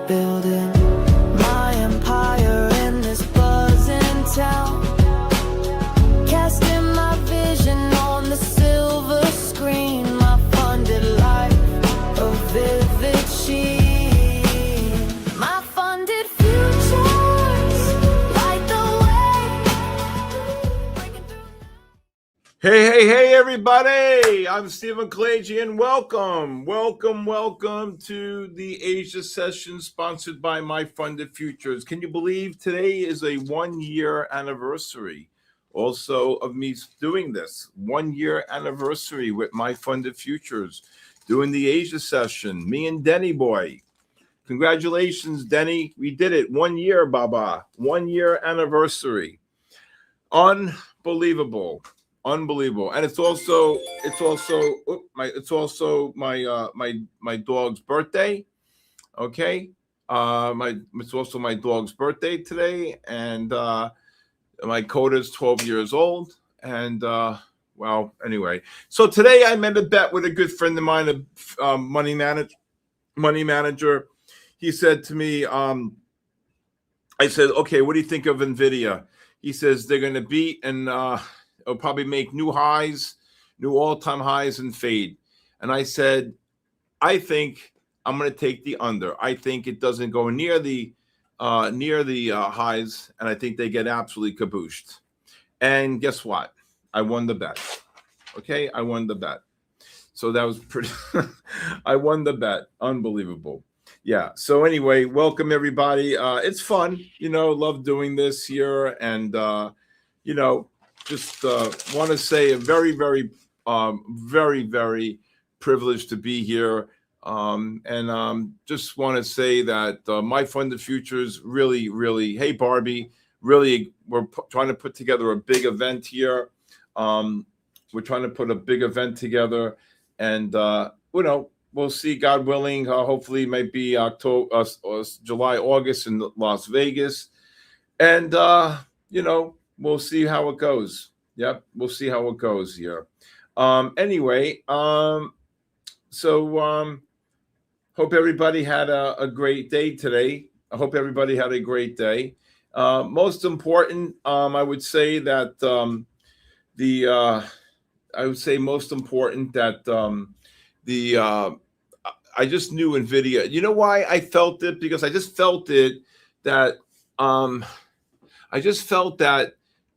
building my empire in this buzzing town, casting my vision on the silver screen, my funded life, a vivid sheen, my funded futures light the way. Hey, everybody. I'm Stephen Kalayjian. Welcome to the Asia session sponsored by MyFundedFutures. Can you believe today is a 1-year anniversary also of me doing this? 1-year anniversary with MyFundedFutures, doing the Asia session, me and Denny boy. Congratulations, Denny. We did it. 1 year, Baba. 1 year anniversary. Unbelievable. And it's also my dog's birthday. Okay. It's also my dog's birthday today, and my Coda's 12 years old. And well, anyway, so today I made a bet with a good friend of mine, a money manager. He said to me, I said, okay, what do you think of Nvidia? He says they're going to beat and it'll probably make new highs, new all-time highs, and fade. And I said, I think I'm going to take the under. I think it doesn't go near the highs, and I think they get absolutely kabooshed. And guess what? I won the bet. Okay, I won the bet. So that was pretty. I won the bet. Unbelievable. Yeah. So anyway, welcome everybody. It's fun. Love doing this here, and just want to say a very, very privileged to be here. And just want to say that MyFundedFutures really, hey, Barbie, really, we're trying to put together a big event here. We're trying to put a big event together, and, we'll see, God willing, hopefully it might be October, July, August in Las Vegas. And, we'll see how it goes. Yep, we'll see how it goes here. Anyway, so hope everybody had a great day today. I hope everybody had a great day. Most important, I would say that I just knew Nvidia. You know why I felt it? Because I just felt it that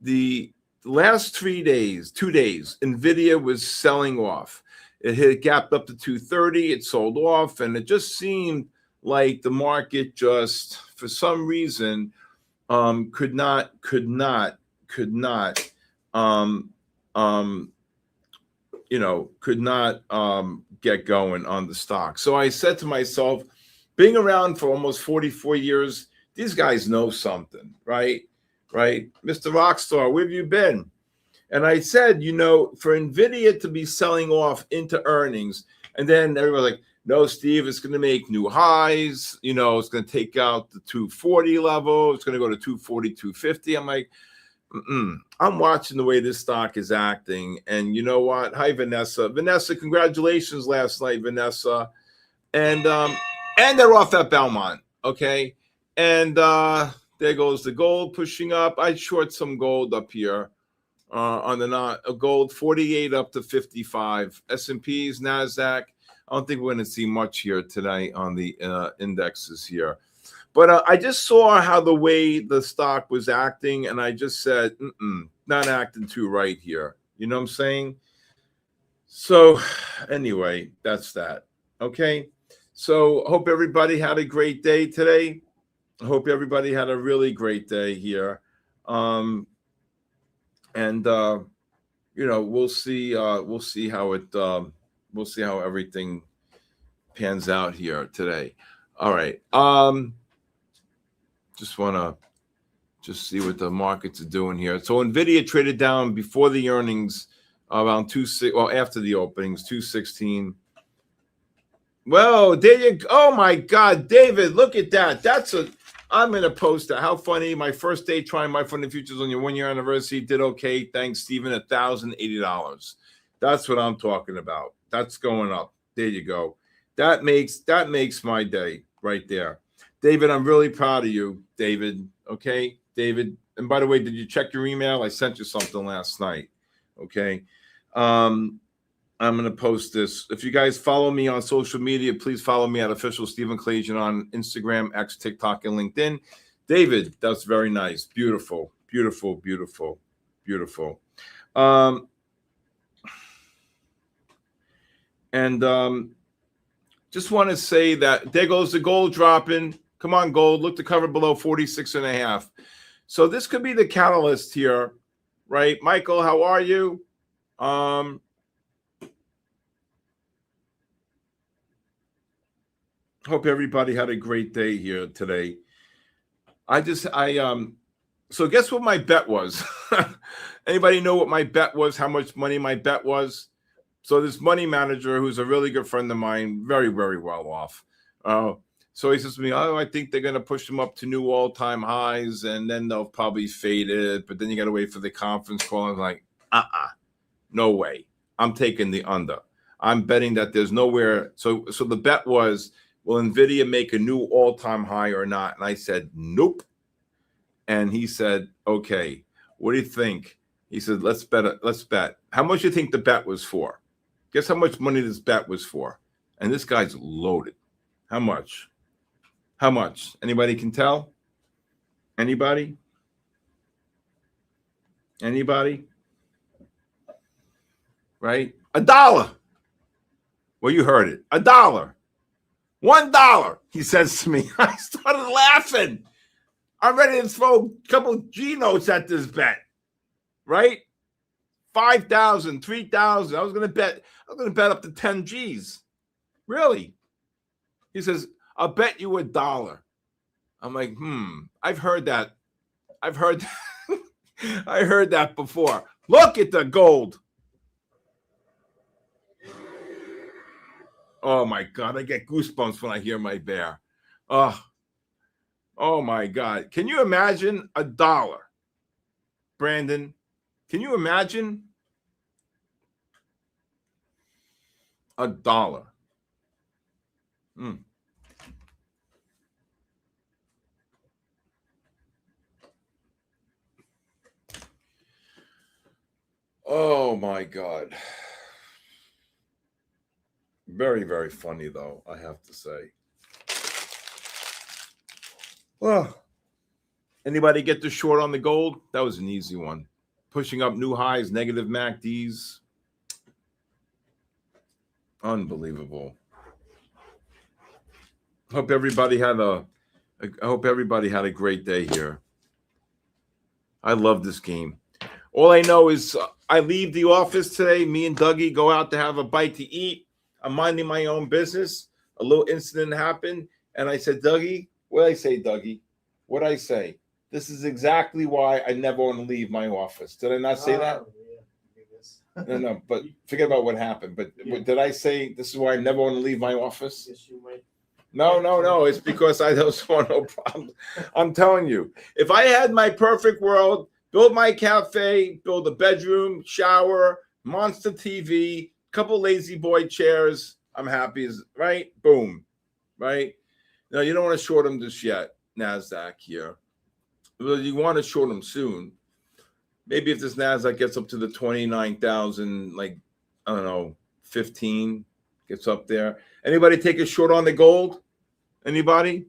the last 2 days, Nvidia was selling off. It hit gapped up to 230. It sold off, and it just seemed like the market just, for some reason, could not get going on the stock. So I said to myself, being around for almost 44 years, these guys know something, right? Mr. Rockstar, where have you been? And I said, for Nvidia to be selling off into earnings, and then everybody's like, no, Steve, it's going to make new highs. It's going to take out the 240 level. It's going to go to 240, 250. I'm like, I'm watching the way this stock is acting. And you know what? Hi, Vanessa. Vanessa, congratulations last night, Vanessa. And they're off at Belmont. Okay. And there goes the gold pushing up. I short some gold up here on the gold 48 up to 55. S&Ps, NASDAQ. I don't think we're going to see much here today on the indexes here. But I just saw how the way the stock was acting, and I just said, not acting too right here. You know what I'm saying? So anyway, that's that. Okay. So hope everybody had a great day today. I hope everybody had a really great day here. We'll see how everything pans out here today. All right. Just want to see what the markets are doing here. So Nvidia traded down before the earnings around after the openings, 216. Well, there you go. Oh my God, David, look at that. I'm going to post that. How funny. My first day trying MyFundedFutures on your 1-year anniversary. Did okay. Thanks, Stephen. $1,080. That's what I'm talking about. That's going up. There you go. That makes my day right there. David, I'm really proud of you, David. Okay, David. And by the way, did you check your email? I sent you something last night. Okay. I'm going to post this. If you guys follow me on social media, please follow me at official Stephen Kalayjian on Instagram, X, TikTok, and LinkedIn. David, that's very nice. Beautiful, beautiful, beautiful, beautiful. Just want to say that there goes the gold dropping. Come on, gold. Look to cover below 46.5. So this could be the catalyst here, right? Michael, how are you? Hope everybody had a great day here today. So guess what my bet was? Anybody know what my bet was? How much money my bet was? So this money manager, who's a really good friend of mine, very, very well off. So he says to me, oh, I think they're going to push them up to new all-time highs, and then they'll probably fade it. But then you got to wait for the conference call. I'm like, no way. I'm taking the under. I'm betting that there's nowhere. So the bet was, will NVIDIA make a new all-time high or not? And I said, nope. And he said, okay, what do you think? He said, let's bet. How much do you think the bet was for? Guess how much money this bet was for? And this guy's loaded. How much? How much? Anybody can tell? Anybody? Anybody? Right? $1. Well, you heard it. $1. $1. He says to me. I started laughing. I'm ready to throw a couple of G notes at this bet. Right? 5,000, 3,000. I was going to bet up to 10 G's. Really? He says, I'll bet you $1. I'm like, I've heard that. I heard that before. Look at the gold. Oh my God. I get goosebumps when I hear my bear. Oh my God. Can you imagine $1? Brandon, can you imagine $1? Oh my God. Very, very funny though, I have to say. Well, anybody get the short on the gold? That was an easy one. Pushing up new highs, negative MACDs. Unbelievable. I hope everybody had a great day here. I love this game. All I know is I leave the office today. Me and Dougie go out to have a bite to eat. I'm minding my own business. A little incident happened, and I said, Dougie, what did I say, Dougie? What did I say? This is exactly why I never want to leave my office. Did I not say that? Yeah. No, but forget about what happened. But did I say this is why I never want to leave my office? Yes, you might. No. It's because I don't want no problem. I'm telling you, if I had my perfect world, build my cafe, build a bedroom, shower, monster TV, couple lazy boy chairs, I'm happy, right? Boom, right? No, you don't want to short them just yet, NASDAQ here. Well, you want to short them soon. Maybe if this NASDAQ gets up to the 29,000, like, I don't know, 15, gets up there. Anybody take a short on the gold? Anybody?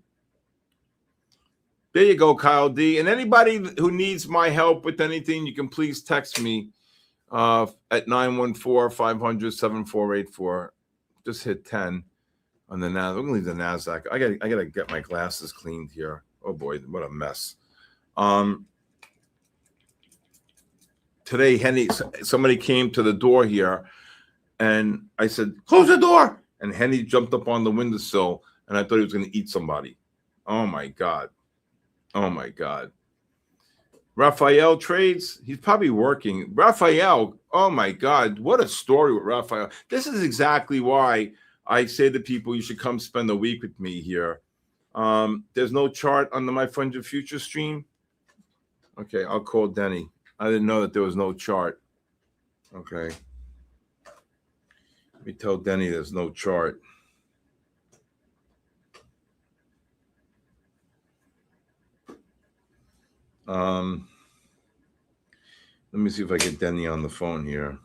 There you go, Kyle D. And anybody who needs my help with anything, you can please text me at 914-500-7484. Just hit 10 on the NASDAQ. We're going to leave the NASDAQ. I gotta get my glasses cleaned here. Oh, boy, what a mess. Today, somebody came to the door here, and I said, close the door. And Henny jumped up on the windowsill, and I thought he was going to eat somebody. Oh, my God. Oh, my God. Raphael trades. He's probably working. Raphael, oh, my God. What a story with Raphael. This is exactly why I say to people, you should come spend a week with me here. There's no chart on the MyFundedFutures stream. Okay, I'll call Denny. I didn't know that there was no chart. Okay. Let me tell Denny there's no chart. Let me see if I get Denny on the phone here.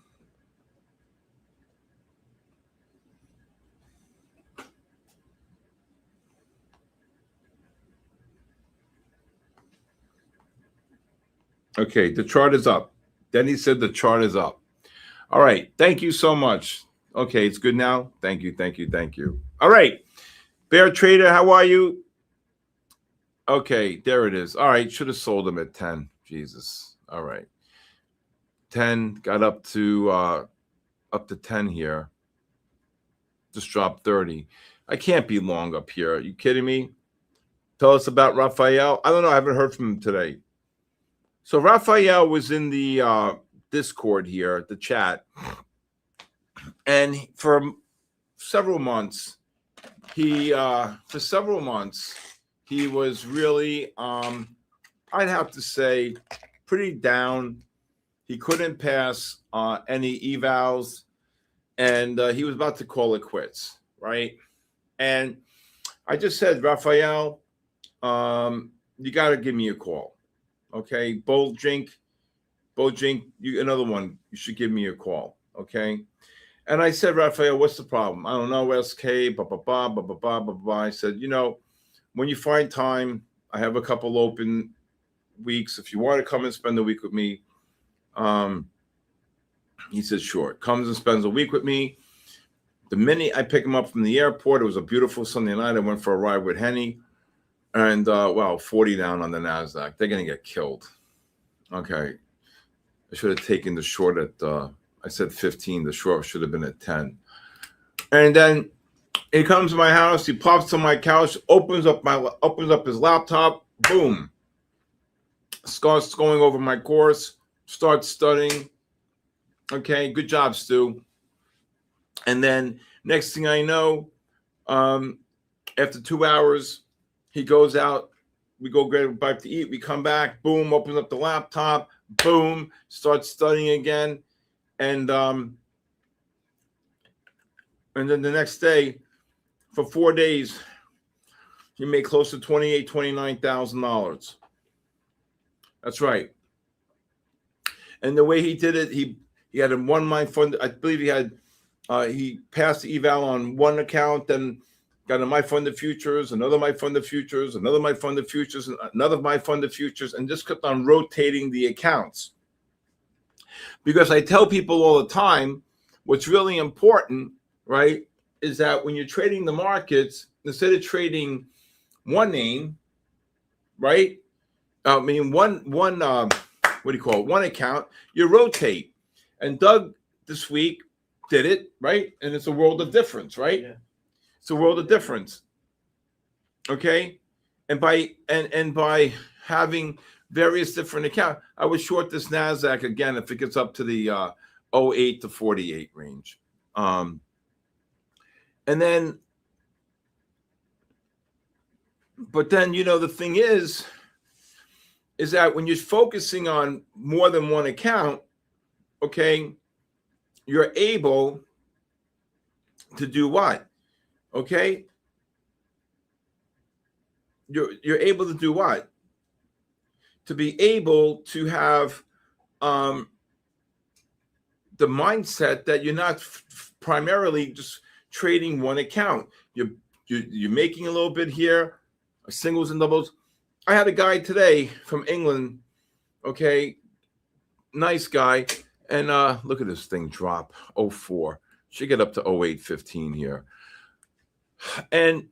Okay, the chart is up. Denny said the chart is up. All right, thank you so much. Okay, it's good now. Thank you, thank you, thank you. All right, Bear Trader, how are you? Okay, there it is. All right, should have sold them at 10. Jesus. All right. 10 got up to 10 here. Just dropped 30. I can't be long up here. Are you kidding me? Tell us about Raphael. I don't know. I haven't heard from him today. So Raphael was in the Discord here, the chat. And for several months, he was really, I'd have to say, pretty down. He couldn't pass any evals, and he was about to call it quits, right? And I just said, Raphael, you got to give me a call, okay? Bojink, another one, you should give me a call, okay? And I said, Raphael, what's the problem? I don't know, SK, blah, blah, blah, blah, blah, blah, blah, blah. I said, you know, when you find time, I have a couple open weeks. If you want to come and spend a week with me, he said, sure. Comes and spends a week with me. The minute I pick him up from the airport, it was a beautiful Sunday night. I went for a ride with Henny. And, 40 down on the NASDAQ. They're going to get killed. Okay. I should have taken the short at, I said 15. The short should have been at 10. And then he comes to my house. He plops on my couch, opens up his laptop. Boom. Starts going over my course. Starts studying. Okay. Good job, Stu. And then next thing I know, after 2 hours, he goes out. We go get a bite to eat. We come back. Boom. Opens up the laptop. Boom. Starts studying again. And then the next day, for 4 days, he made close to $28,000-$29,000. That's right. And the way he did it, he had a one MyFunded. I believe he passed the eval on one account, then got a MyFundedFutures, another MyFundedFutures, another MyFundedFutures, and another MyFundedFutures, and just kept on rotating the accounts. Because I tell people all the time, what's really important, right, is that when you're trading the markets, instead of trading one name, right, one account, you rotate. And Doug this week did it, right? And it's a world of difference, right? Yeah. It's a world of difference. Okay? And by having various different accounts, I would short this NASDAQ again if it gets up to the 08 to 48 range. And then, but then, the thing is that when you're focusing on more than one account, okay, you're able to do what? Okay? You're able to do what? To be able to have the mindset that you're not primarily just trading one account. You're making a little bit here, singles and doubles. I had a guy today from England, okay, nice guy, and look at this thing drop, 04. Should get up to 08.15 here. And,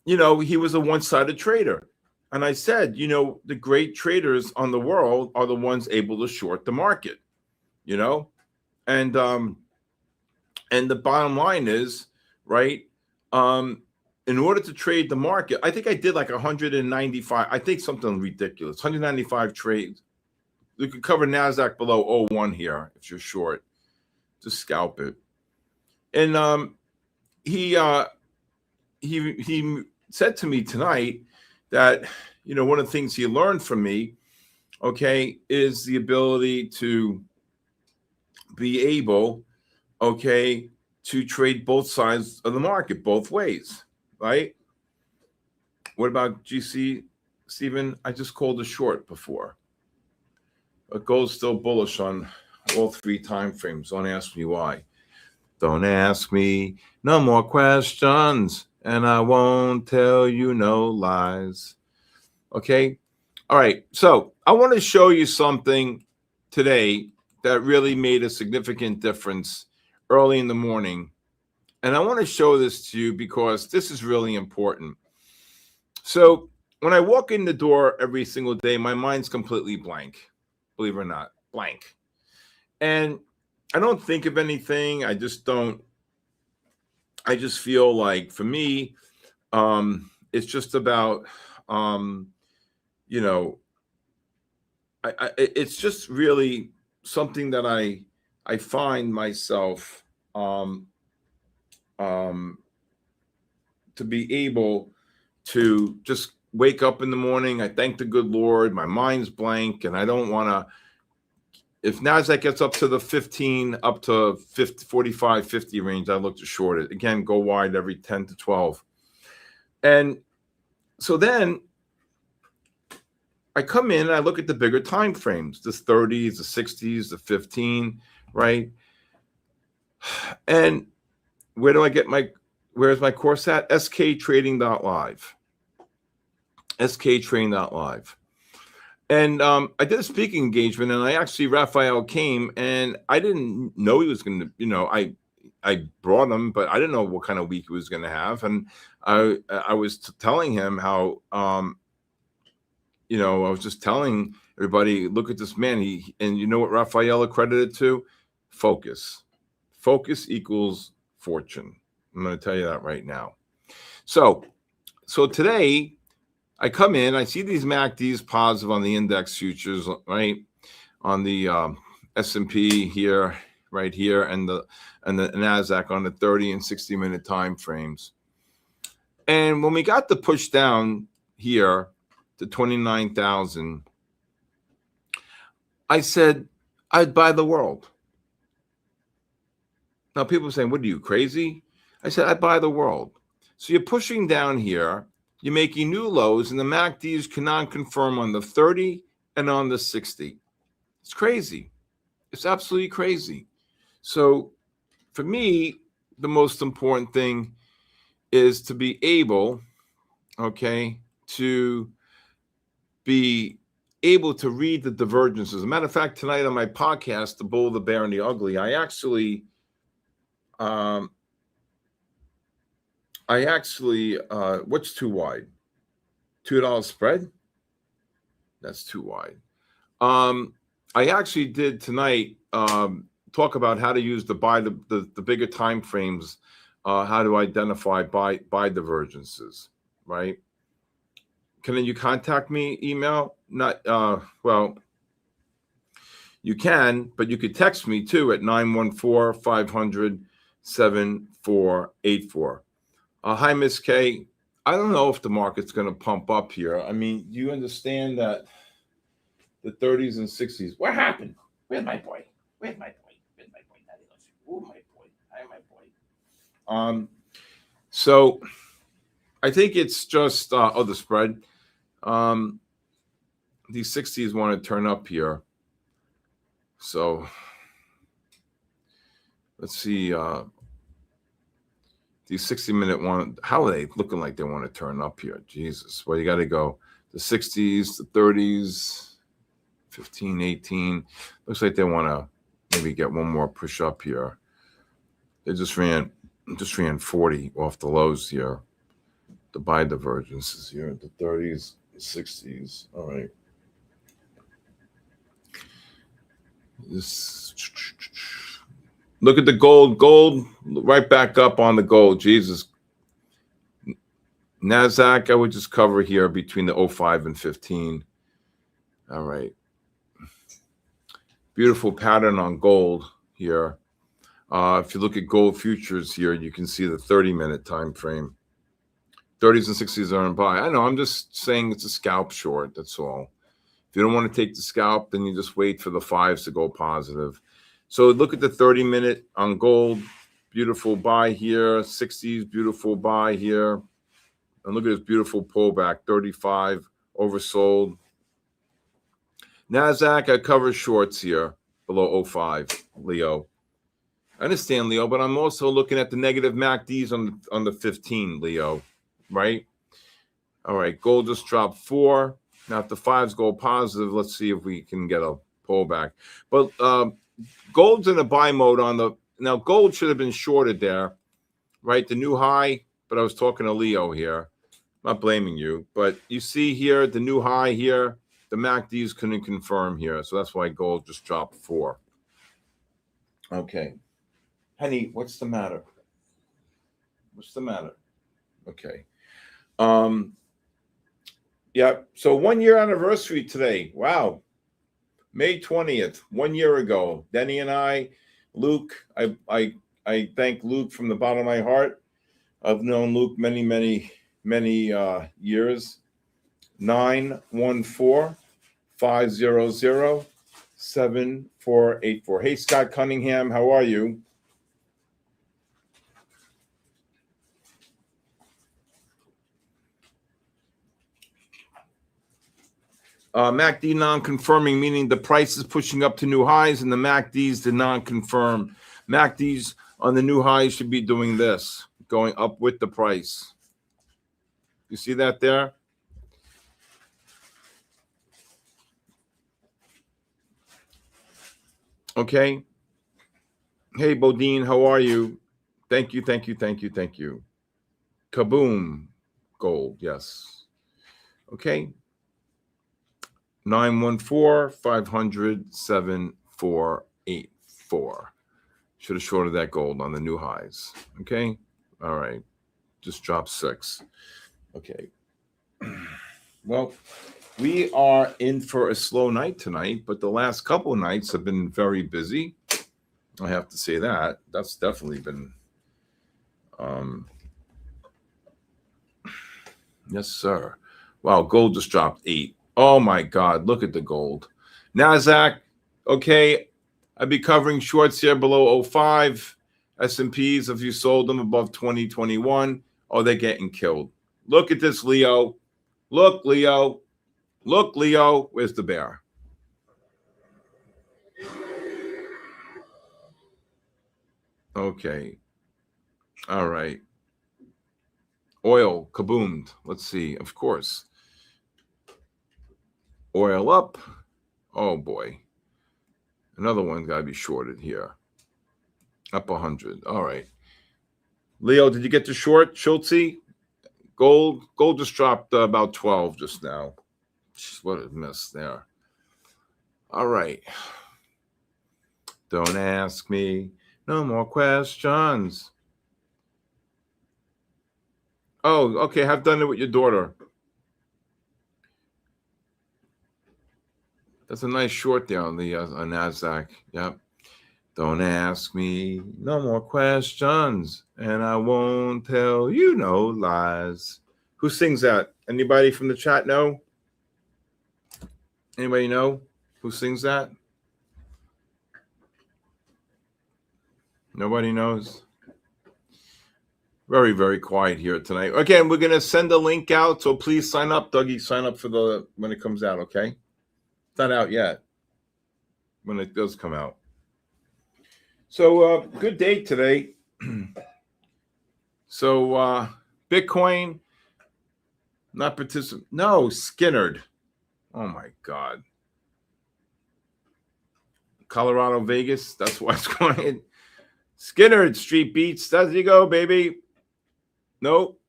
he was a one-sided trader. And I said, the great traders on the world are the ones able to short the market, and the bottom line is, right, in order to trade the market, I think I did like 195, I think something ridiculous, 195 trades. You could cover NASDAQ below 01 here if you're short. Just scalp it. And he said to me tonight that, one of the things he learned from me, okay, is the ability to be able, okay, to trade both sides of the market, both ways, right? What about GC, Stephen? I just called a short before. But gold's still bullish on all 3 time frames. Don't ask me why. Don't ask me no more questions, and I won't tell you no lies. Okay? All right. So I want to show you something today that really made a significant difference early in the morning. And I want to show this to you because this is really important. So when I walk in the door every single day, my mind's completely blank, believe it or not, blank. And I don't think of anything. I just feel like for me, it's just about, you know, it's just really something that I find myself to be able to just wake up in the morning. I thank the good Lord. My mind's blank, and I don't want to. If NASDAQ gets up to the 15, up to 50, 45, 50 range, I look to short it. Again, go wide every 10 to 12. And so then I come in and I look at the bigger time frames, the 30s, the 60s, the 15, right? And where do I get where's my course at? sktrading.live. sktrading.live. And I did a speaking engagement, and Raphael came, and I didn't know he was going to, I brought him, but I didn't know what kind of week he was going to have. And I was telling him how, I was just telling everybody, look at this man. And you know what Raphael accredited to? Focus. Focus equals fortune. I'm going to tell you that right now. So today, I come in, I see these MACDs positive on the index futures, right? On the S&P here, right here, and the NASDAQ on the 30 and 60-minute time frames. And when we got the push down here to 29,000, I said, I'd buy the world. Now, people are saying, what are you, crazy? I said, I'd buy the world. So you're pushing down here. You're making new lows, and the MACDs cannot confirm on the 30 and on the 60. It's crazy. It's absolutely crazy. So for me, the most important thing is to be able, to be able to read the divergences. As a matter of fact, tonight on my podcast, The Bull, the Bear, and the Ugly, I actually what's too wide? $2 spread? That's too wide. I actually did tonight talk about how to use the bigger time frames, how to identify buy divergences, right? Can you contact me? Email? Not well. You can, but you could text me too at 914-500-7484. Hi, Miss K. I don't know if the market's going to pump up here. I mean, you understand that the 30s and 60s. What happened? Where's my boy? Where's my boy? Where's my boy? Oh, my boy. Hi, my boy. So I think it's just the spread. These 60s want to turn up here. So let's see. These 60-minute one, how are they looking like they want to turn up here? Jesus. Well, you got to go the 60s, the 30s, 15, 18. Looks like they want to maybe get one more push up here. They just ran 40 off the lows here. The buy divergences here, the 30s, 60s. All right. Look at the gold. Gold right back up on the gold. Jesus. NASDAQ, I would just cover here between the 05 and 15. All right. Beautiful pattern on gold here. If you look at gold futures here, you can see the 30-minute time frame. 30s and 60s are on buy. I know, I'm just saying it's a scalp short. That's all. If you don't want to take the scalp, then you just wait for the 5s to go positive. So look at the 30-minute on gold. Beautiful buy here. 60s, beautiful buy here. And look at this beautiful pullback. 35 oversold. NASDAQ, I cover shorts here below 05, Leo. I understand, Leo, but I'm also looking at the negative MACDs on the 15, Leo, right? All right, gold just dropped 4. Now, if the 5s go positive, let's see if we can get a pullback. But gold's in a buy mode on the – now, gold should have been shorted there, right? The new high, but I was talking to Leo here. Not blaming you, but you see here the new high here. The MACDs couldn't confirm here, so that's why gold just dropped 4. Okay. Honey, what's the matter? What's the matter? Okay. Yeah, so 1 year anniversary today. Wow. May 20th, 1 year ago. Denny and I, Luke, I thank Luke from the bottom of my heart. I've known Luke many years. 914-500-7484. Hey, Scott Cunningham, how are you? MACD non-confirming, meaning the price is pushing up to new highs, and the MACDs did not confirm. MACDs on the new highs should be doing this, going up with the price. You see that there? Okay. Hey, Bodine, how are you? Thank you. Kaboom. Gold, yes. Okay. 914-500-7484. Should have shorted that gold on the new highs. Okay. All right. Just dropped 6. Okay. Well, we are in for a slow night tonight, but the last couple of nights have been very busy. I have to say that. That's definitely been yes, sir. Wow, gold just dropped 8. Oh my God, look at the gold. NASDAQ, okay, I'd be covering shorts here below 05. S&Ps, if you sold them above 2021, oh, they're getting killed. Look at this, Leo. Look, Leo. Look, Leo. Where's the bear? Okay. All right. Oil, kaboomed. Let's see. Of course. Oil up. Oh, boy. Another one got to be shorted here. Up 100. All right. Leo, did you get the short, Schultze? Gold just dropped about 12 just now. What a miss there. All right. Don't ask me no more questions. Oh, okay. Have done it with your daughter. That's a nice short there on the on NASDAQ. Yep. Don't ask me no more questions, and I won't tell you no lies. Who sings that? Anybody from the chat know? Anybody know who sings that? Nobody knows? Very, very quiet here tonight. Again, we're going to send a link out, so please sign up. Dougie, sign up for the when it comes out, okay? It's not out yet. When it does come out. So, good day today. So, Bitcoin, not participant. No, Skinnerd. Oh, my God. Colorado, Vegas. That's why it's going. Skinnerd, Street Beats. Does he go, baby? Nope.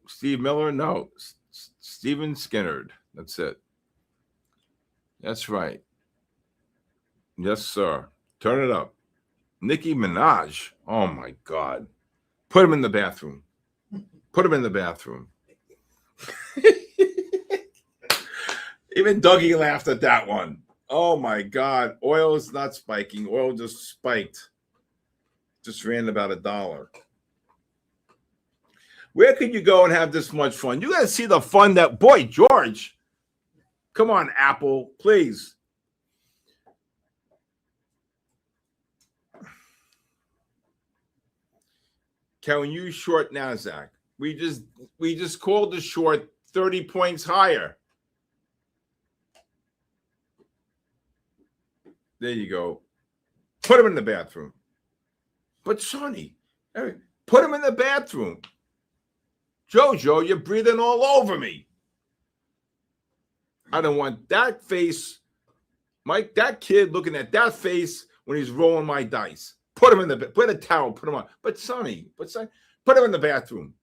Steve Miller. No. Steven Skinnerd. That's it. That's right. Yes, sir. Turn it up. Nicki Minaj. Oh, my God. Put him in the bathroom. Put him in the bathroom. Even Dougie laughed at that one. Oh, my God. Oil is not spiking. Oil just spiked. Just ran about $1. Where could you go and have this much fun? You got to see the fun that, boy, George. Come on, Apple, please. Can you short NASDAQ? We just called the short 30 points higher. There you go. Put him in the bathroom. But Sonny, put him in the bathroom. Jojo, you're breathing all over me. I don't want that face, Mike, that kid looking at that face when he's rolling my dice. Put him in the, put a towel, put him on. But Sonny, put him in the bathroom.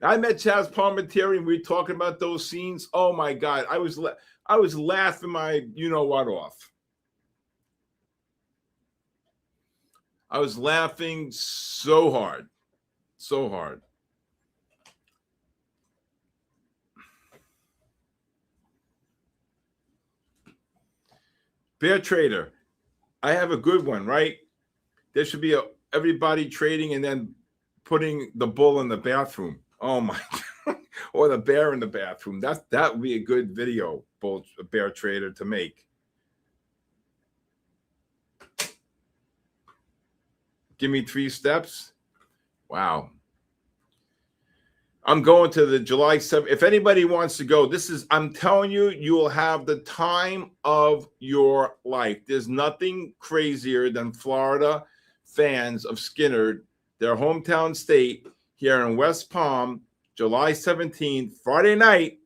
I met Chaz Palminteri and we were talking about those scenes. Oh my God, I was laughing my you-know-what off. I was laughing so hard, so hard. Bear trader, I have a good one, right? There should be everybody trading and then putting the bull in the bathroom. Oh my God. Or the bear in the bathroom. That would be a good video, bear trader, to make. Give me 3 steps. Wow. I'm going to the July 7th. If anybody wants to go, I'm telling you, you will have the time of your life. There's nothing crazier than Florida fans of Skinner, their hometown state, here in West Palm, July 17th, Friday night.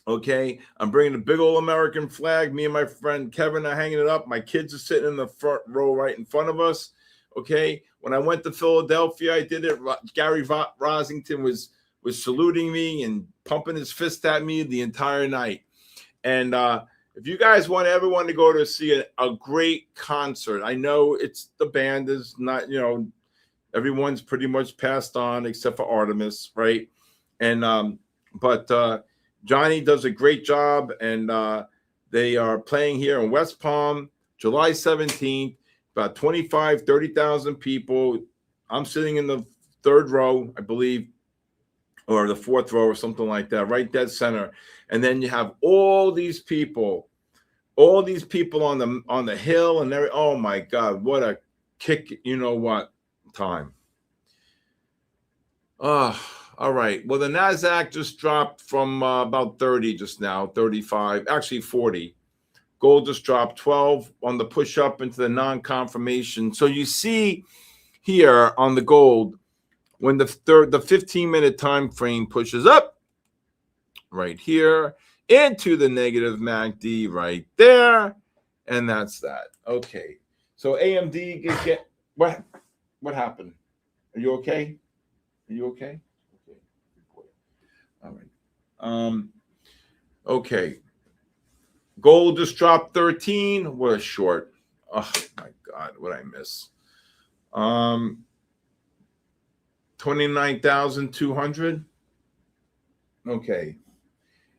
Okay, I'm bringing a big old American flag. Me and my friend Kevin are hanging it up. My kids are sitting in the front row right in front of us. Okay, when I went to Philadelphia, I did it. Gary Rosington was saluting me and pumping his fist at me the entire night. And if you guys want everyone to go to see a great concert, I know the band is not, everyone's pretty much passed on except for Artemis, right? And but Johnny does a great job, and they are playing here in West Palm, July 17th. About 30,000 people. I'm sitting in the 3rd row, I believe, or the 4th row or something like that, right dead center. And then you have all these people on the hill and everything. Oh my God, what a kick, time. All right. Well, the NASDAQ just dropped from about 30 just now, 35, actually 40. Gold just dropped 12 on the push up into the non-confirmation. So you see here on the gold, when the 15-minute time frame pushes up right here into the negative MACD right there, and that's that. Okay. So AMD what happened? Are you okay? Are you okay? Okay. All right. Okay. Gold just dropped 13. What a short. Oh my God, what I miss. 29,200. Okay.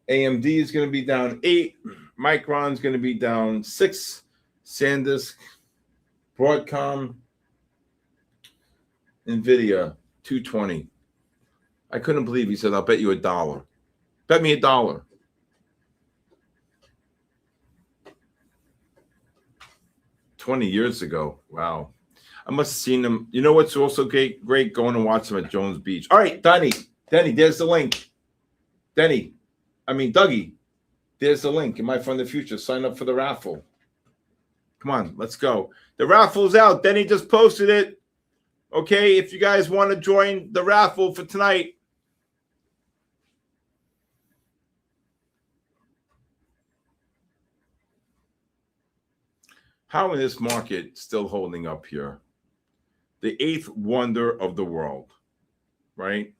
AMD is going to be down 8. Micron is going to be down 6. SanDisk, Broadcom, Nvidia 220. I couldn't believe he said, I'll bet you $1. Bet me $1. 20 years ago. Wow. I must have seen them. You know what's also great going and watch them at Jones Beach. All right, Denny, there's the link. Dougie, there's the link in MyFundedFutures. Sign up for the raffle. Come on, let's go. The raffle's out. Denny just posted it. Okay, if you guys want to join the raffle for tonight. How is this market still holding up here? The 8th wonder of the world, right?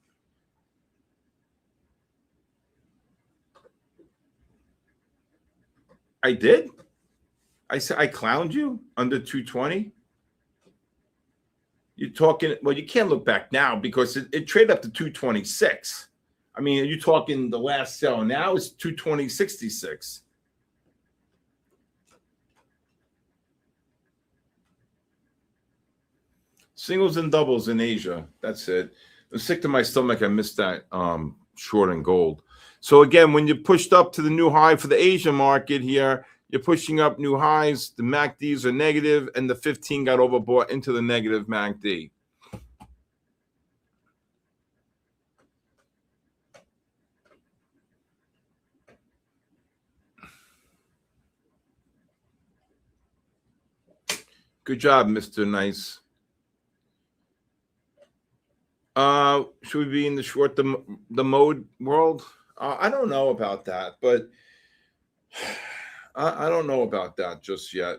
I did? I said I clowned you under 220? You're talking, well, you can't look back now because it traded up to 226. I mean, are you talking the last sell? Now it's 220.66. Singles and doubles in Asia. That's it. I'm sick to my stomach. I missed that short in gold. So again, when you pushed up to the new high for the Asian market here, you're pushing up new highs. The MACDs are negative, and the 15 got overbought into the negative MACD. Good job, Mr. Nice. Should we be in the short the mode world? I don't know about that, but I don't know about that just yet.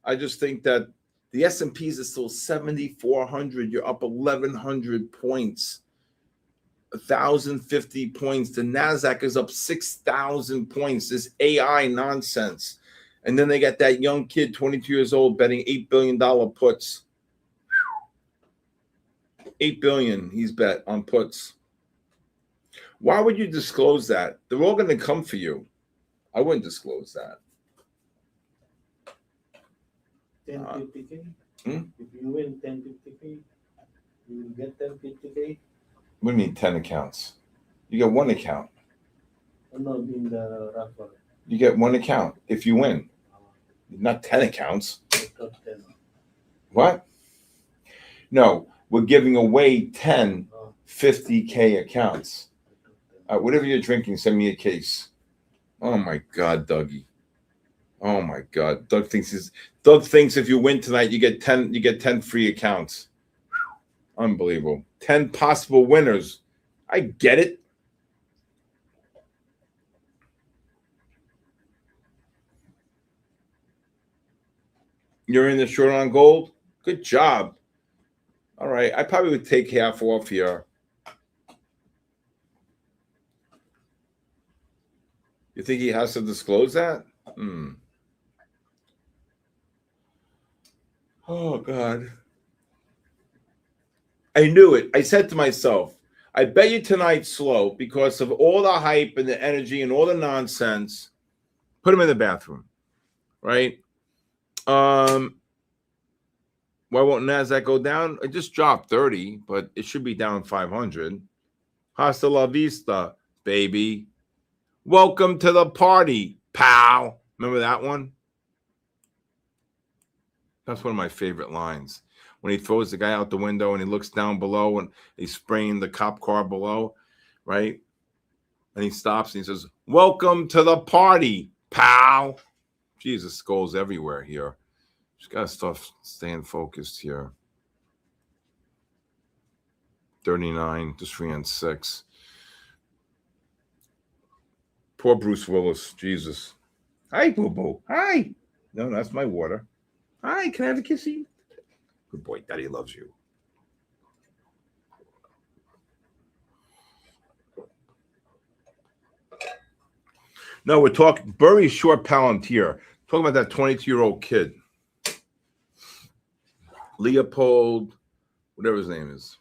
I just think that the S&Ps is still 7,400. You're up 1,100 points, 1,050 points. The Nasdaq is up 6,000 points. This AI nonsense, and then they got that young kid, 22 years old, betting $8 billion puts. $8 billion he's bet on puts. Why would you disclose that? They're all going to come for you. I wouldn't disclose that. 1050K. If you win 1050K, you will get 1050K. What do you mean 10 accounts? You get one account. No, in the Raffle. You get one account if you win. Not 10 accounts. What? No, we're giving away 10 50K accounts. Whatever you're drinking, send me a case. Oh my God, Dougie. Oh my God. Doug thinks if you win tonight, you get 10 free accounts. Unbelievable. 10 possible winners. I get it. You're in the short on gold? Good job. All right. I probably would take half off here. You think he has to disclose that? Oh, God. I knew it. I said to myself, I bet you tonight's slow because of all the hype and the energy and all the nonsense. Put him in the bathroom, right? Why won't NASDAQ go down? It just dropped 30, but it should be down 500. Hasta la vista, baby. Welcome to the party, pal. Remember that one? That's one of my favorite lines. When he throws the guy out the window and he looks down below and he's spraying the cop car below, right? And he stops and he says, welcome to the party, pal. Jesus, skulls everywhere here. Just got to start staying focused here. 39, just 3 and 6. Poor Bruce Willis. Jesus. Hi, boo-boo. Hi. No, that's my water. Hi, can I have a kissy? Good boy. Daddy loves you. No, we're talking Burry Short Palantir. Talking about that 22-year-old kid. Leopold, whatever his name is.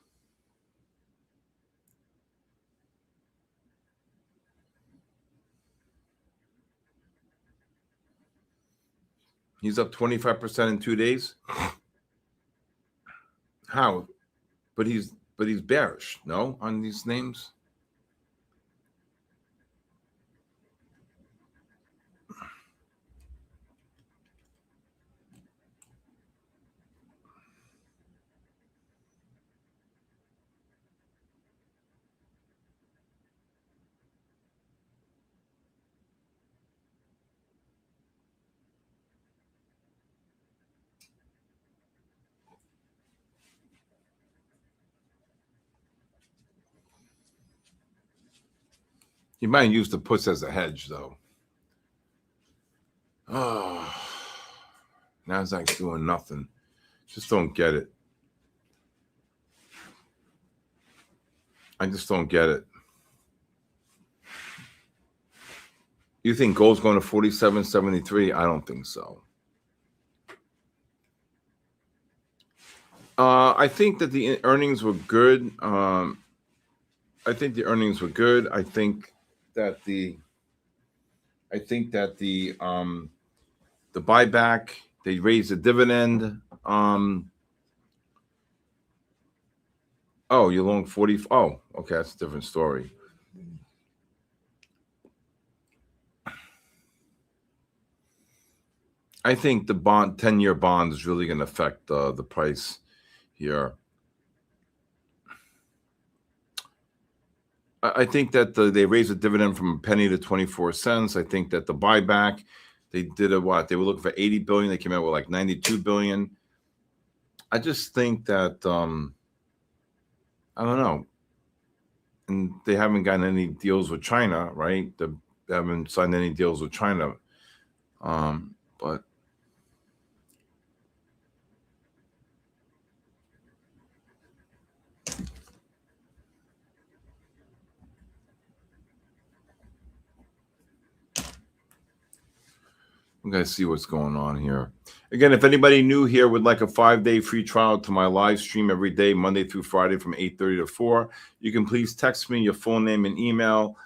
He's up 25% in 2 days. How? But he's bearish, no, on these names. You might use the puts as a hedge, though. Oh, Nasdaq's doing nothing. Just don't get it. I just don't get it. You think gold's going to 47.73? I don't think so. I think that the earnings were good. I think the earnings were good. I think that the buyback, they raised the dividend. Oh, you're long 40. Oh, okay, that's a different story. I think the 10-year bond is really going to affect the price here. I think that they raised the dividend from a penny to 24 cents. I think that the buyback They did a what? They were looking for 80 billion. They came out with like 92 billion. I just think that I don't know. And they haven't gotten any deals with China, right? They haven't signed any deals with China. But I'm going to see what's going on here. Again, if anybody new here would like a 5-day free trial to my live stream every day, Monday through Friday from 8:30 to 4, you can please text me your full name and email,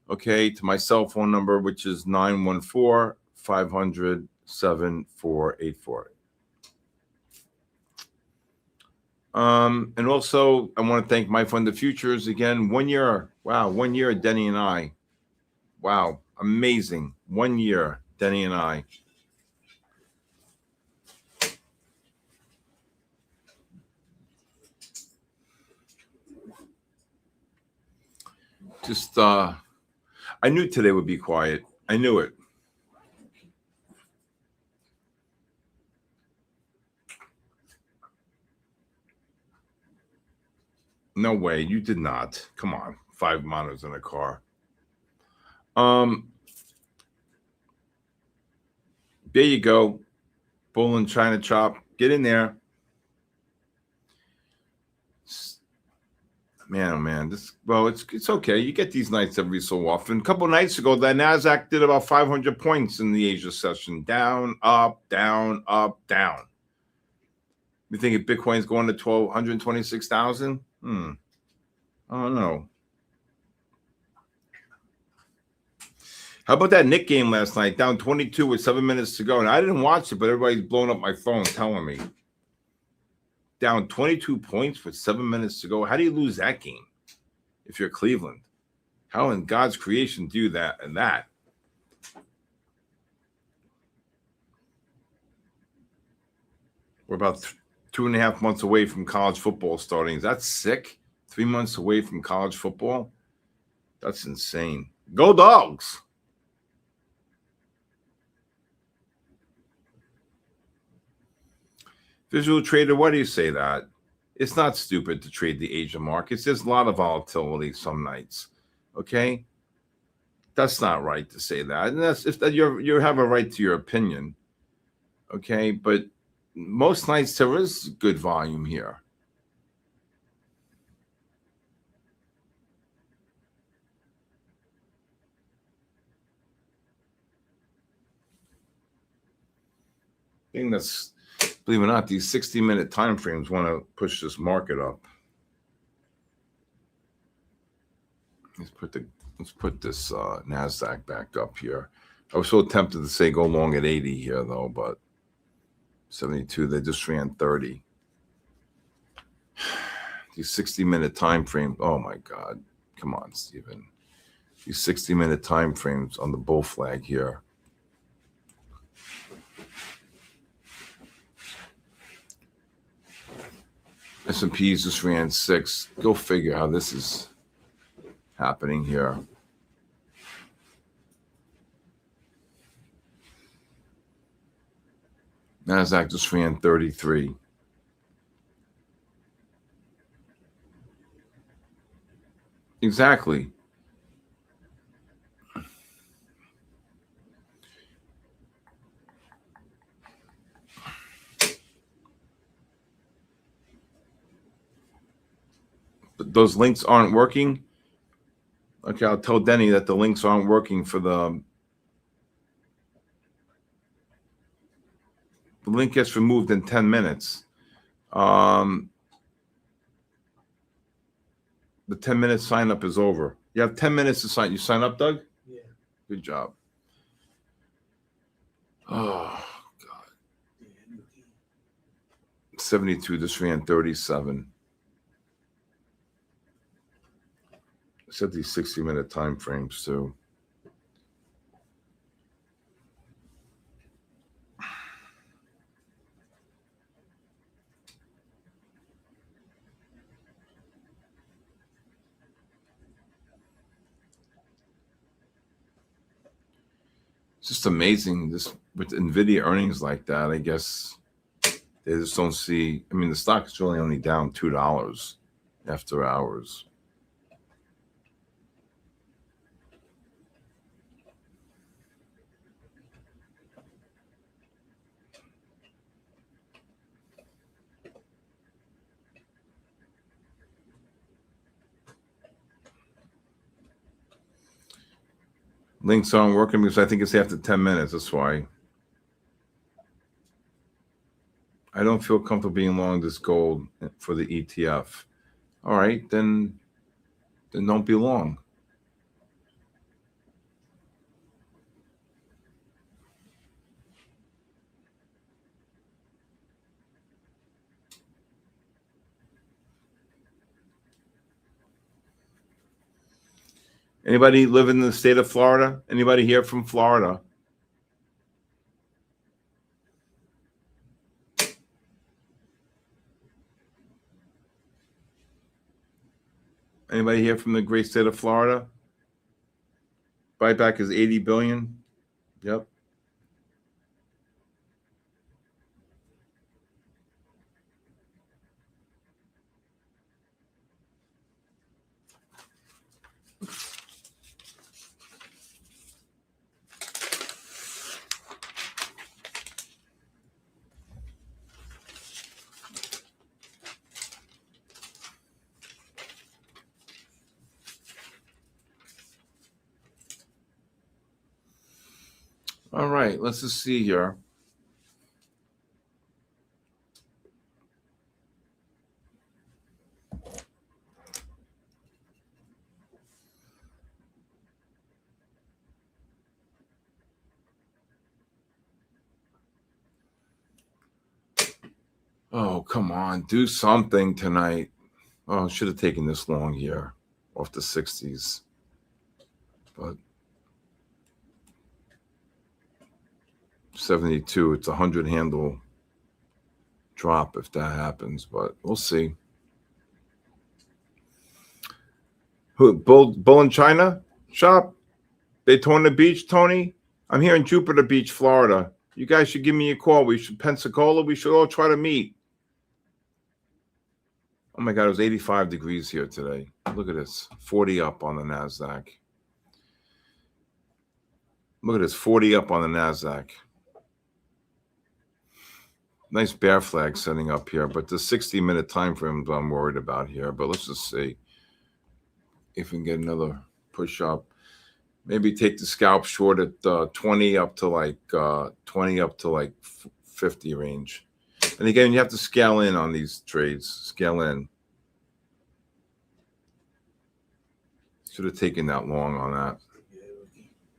okay, to my cell phone number, which is 914-500-7484. And also, I want to thank MyFundedFutures again. 1 year. Wow, 1 year, Denny and I. Wow, amazing. 1 year, Denny and I. Just, I knew today would be quiet. I knew it. No way, you did not. Come on, 5 monitors in a car. There you go. Bull and China chop. Get in there. Man, oh man, it's okay. You get these nights every so often. A couple nights ago, the Nasdaq did about 500 points in the Asia session. Down, up, down, up, down. You think if Bitcoin's going to 126,000? I don't know. How about that Nick game last night? Down 22 with 7 minutes to go. And I didn't watch it, but everybody's blowing up my phone telling me. Down 22 points with 7 minutes to go. How do you lose that game if you're Cleveland? How in God's creation do that and that? We're about 2.5 months away from college football starting. Is that sick? 3 months away from college football? That's insane. Go Dogs! Visual trader, why do you say that? It's not stupid to trade the Asia markets. There's a lot of volatility some nights. Okay? That's not right to say that. And that's if that you have a right to your opinion. Okay, but most nights there is good volume here. Thing that's, believe it or not, these 60-minute time frames want to push this market up. Let's put this Nasdaq back up here. I was so tempted to say go long at 80 here though, but 72, they just ran 30. These 60-minute time frames, oh my God. Come on, Stephen. These 60-minute time frames on the bull flag here. S&Ps just ran 6. Go figure how this is happening here. Nasdaq just ran 33. Exactly. But those links aren't working. Okay, I'll tell Denny that the links aren't working for the link gets removed in 10 minutes. The 10-minute sign up is over. You have 10 minutes to sign. You sign up, Doug? Yeah. Good job. Oh, God. 72 just ran 37. I said these 60-minute time frames too. It's just amazing. This with NVIDIA earnings like that, I guess they just don't see. I mean, the stock is really only down $2 after hours. Links aren't working because I think it's after 10 minutes. That's why. I don't feel comfortable being long this gold for the ETF. All right, then don't be long. Anybody live in the state of Florida? Anybody here from Florida? Anybody here from the great state of Florida? Buyback is 80 billion. Yep. All right, let's just see here. Oh, come on, do something tonight. Oh, I should have taken this long here off the 60s. But 72, it's a 100 handle drop if that happens, but we'll see. Who, Bull in China shop? Daytona Beach, Tony? I'm here in Jupiter Beach, Florida. You guys should give me a call. We should Pensacola. We should all try to meet. Oh my God, it was 85 degrees here today. Look at this, 40 up on the NASDAQ. Look at this, 40 up on the NASDAQ. Nice bear flag setting up here, but the 60-minute time frame I'm worried about here. But let's just see if we can get another push up. Maybe take the scalp short at 20 up to like 50 range. And again, you have to scale in on these trades. Scale in. Should have taken that long on that.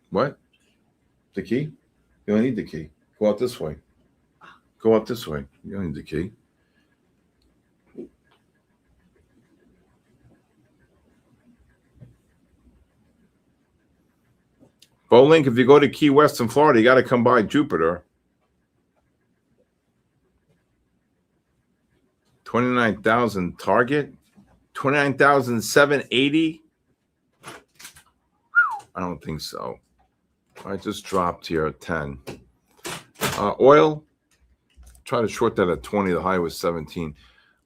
What? The key? You don't need the key. Go out this way. Go out this way. You don't need the key. Bowlink, if you go to Key West in Florida, you got to come by Jupiter. 29,000 target. 29,780. I don't think so. I just dropped here at 10. Oil. Try to short that at 20. The high was 17.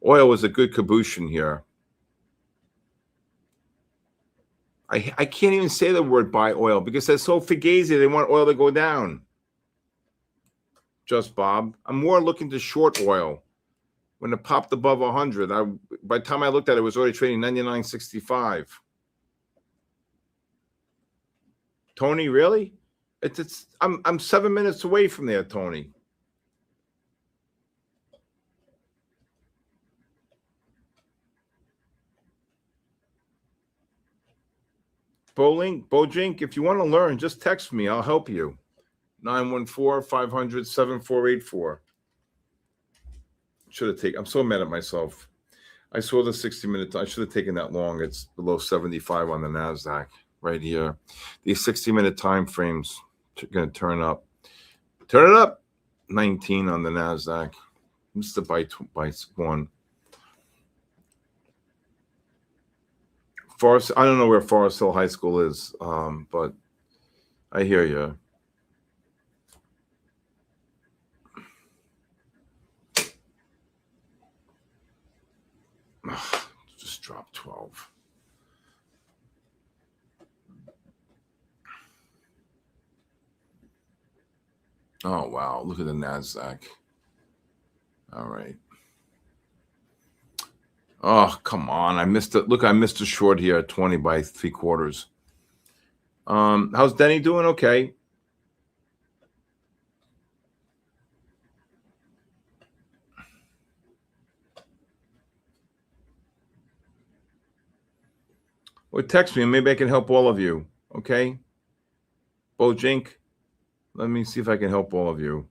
Oil was a good caboose here. I can't even say the word buy oil because they're so fugazi. They want oil to go down. Just Bob. I'm more looking to short oil. When it popped above 100, by the time I looked at it, it was already trading 99.65. Tony, really? I'm 7 minutes away from there, Tony. Bojink, if you want to learn, just text me. I'll help you. 914-500-7484. Should have taken. I'm so mad at myself. I saw the 60-minute. I should have taken that long. It's below 75 on the NASDAQ right here. These 60-minute time frames are going to turn up. Turn it up. 19 on the NASDAQ. This is the by one. Forest, I don't know where Forest Hill High School is, but I hear you. dropped 12. Oh, wow. Look at the NASDAQ. All right. Oh, come on. I missed it. Look, I missed a short here at 20 by 3/4. How's Denny doing? Okay. Well, text me and maybe I can help all of you. Okay. Bojink, let me see if I can help all of you.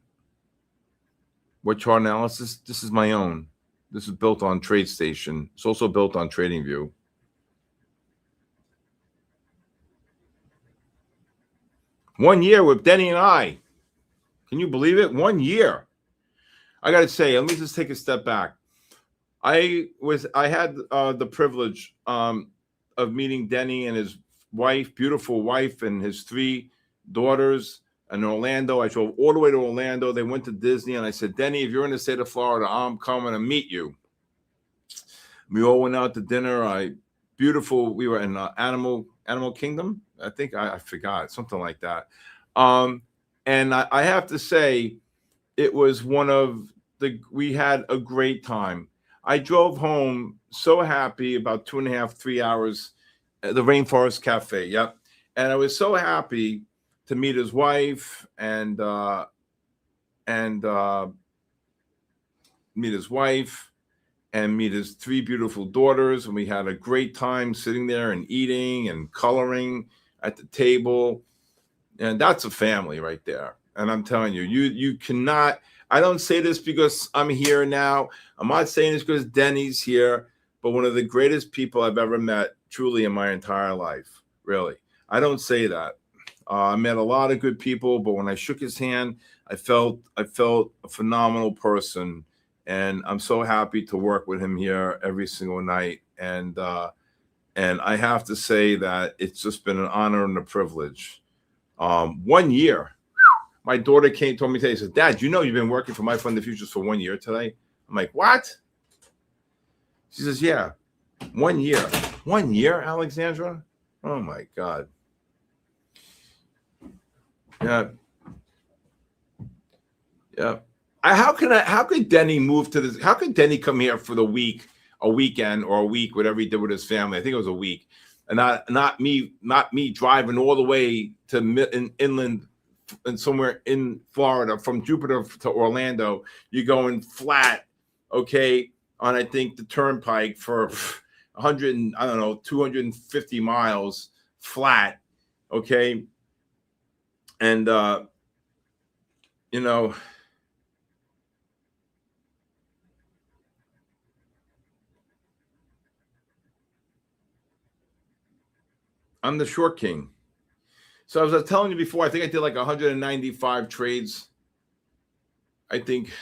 What chart analysis? This is my own. This is built on TradeStation. It's also built on TradingView. One year with Denny and I. Can you believe it? 1 year. I got to say, let me just take a step back. I had the privilege of meeting Denny and his wife, beautiful wife, and his 3 daughters in Orlando. I drove all the way to Orlando. They went to Disney, and I said, Denny, if you're in the state of Florida, I'm coming to meet you. We all went out to dinner. Beautiful. We were in Animal Kingdom. I think I forgot, something like that. And I have to say, it was we had a great time. I drove home so happy, about 2.5, 3 hours, the Rainforest Cafe. Yep. And I was so happy to meet his wife and meet his 3 beautiful daughters. And we had a great time sitting there and eating and coloring at the table. And that's a family right there. And I'm telling you, you cannot, I don't say this because I'm here now. I'm not saying this because Denny's here, but one of the greatest people I've ever met, truly, in my entire life. Really. I don't say that. I met a lot of good people, but when I shook his hand, I felt a phenomenal person. And I'm so happy to work with him here every single night. And I have to say that it's just been an honor and a privilege. 1 year. My daughter told me today, said, Dad, you know you've been working for MyFundedFutures for 1 year today? I'm like, what? She says, yeah, 1 year. 1 year, Alexandra? Oh, my God. Yeah. Yeah. How could Denny move to this? How could Denny come here for a weekend or a week, whatever he did with his family? I think it was a week. And not me driving all the way to inland and somewhere in Florida from Jupiter to Orlando. You're going flat, okay, on I think the turnpike for 250 miles flat, okay, and I'm the short king. So as I was telling you before, I think I did like 195 trades. I think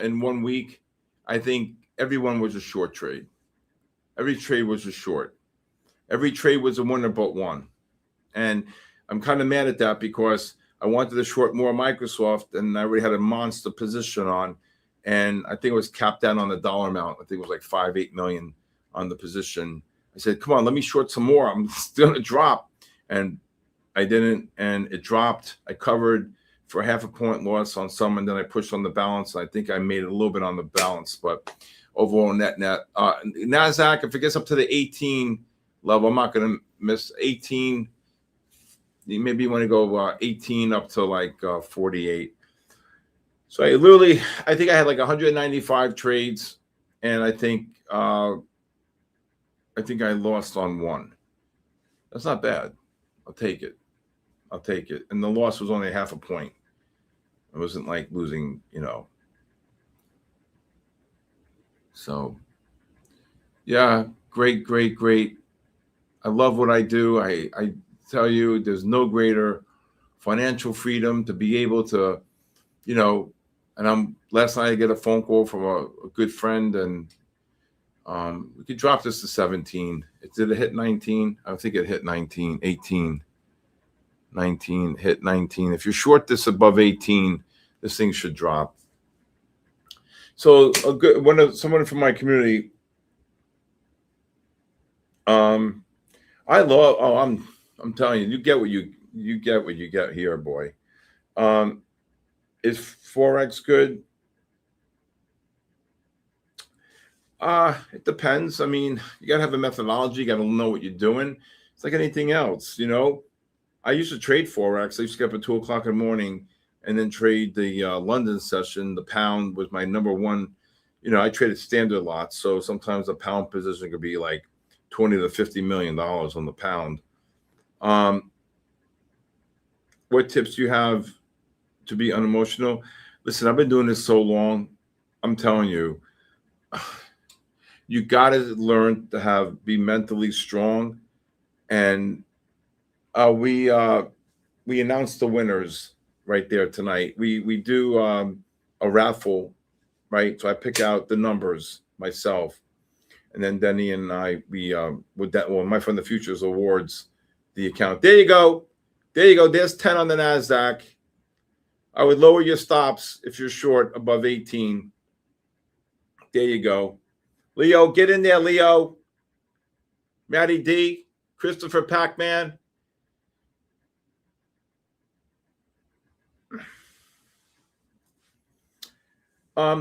in 1 week, I think everyone was a short trade. Every trade was a short. Every trade was a winner but one. And I'm kind of mad at that because I wanted to short more Microsoft, and I already had a monster position on. And I think it was capped down on the dollar amount. I think it was like 5-8 million on the position. I said, come on, let me short some more. I'm still going to drop. And I didn't, and it dropped. I covered for 0.5 point loss on some, and then I pushed on the balance. I think I made it a little bit on the balance, but overall net. NASDAQ, if it gets up to the 18 level, I'm not going to miss 18. Maybe you want to go 18 up to like 48. So I think I had like 195 trades, and I think I lost on one. That's not bad. I'll take it. And the loss was only 0.5 point. It wasn't like losing, So, yeah, great. I love what I do. I tell you, there's no greater financial freedom to be able to, and last night I get a phone call from a good friend, and we could drop this to 17. Did it hit 19? I think it hit 19, 18. 19, hit 19. If you're short this above 18, this thing should drop. So someone from my community I love. Oh, I'm telling you, you get what you get here, boy. Is Forex good? It depends. I mean, you gotta have a methodology. You gotta know what you're doing. It's like anything else, you know. I used to trade Forex. I used to get up at 2 o'clock in the morning and then trade the London session. The pound was my number one. You know, I traded standard lots, so sometimes the pound position could be like $20 to $50 million on the pound. What tips do you have to be unemotional? Listen, I've been doing this so long. I'm telling you, you got to learn to be mentally strong. And we announced the winners right there tonight. We do a raffle, right? So I pick out the numbers myself, and then Denny and I with that MyFundedFutures awards the account. There you go. There's 10 on the NASDAQ. I would lower your stops if you're short above 18. There you go. Leo, get in there, Leo. Matty D, Christopher Pac-Man.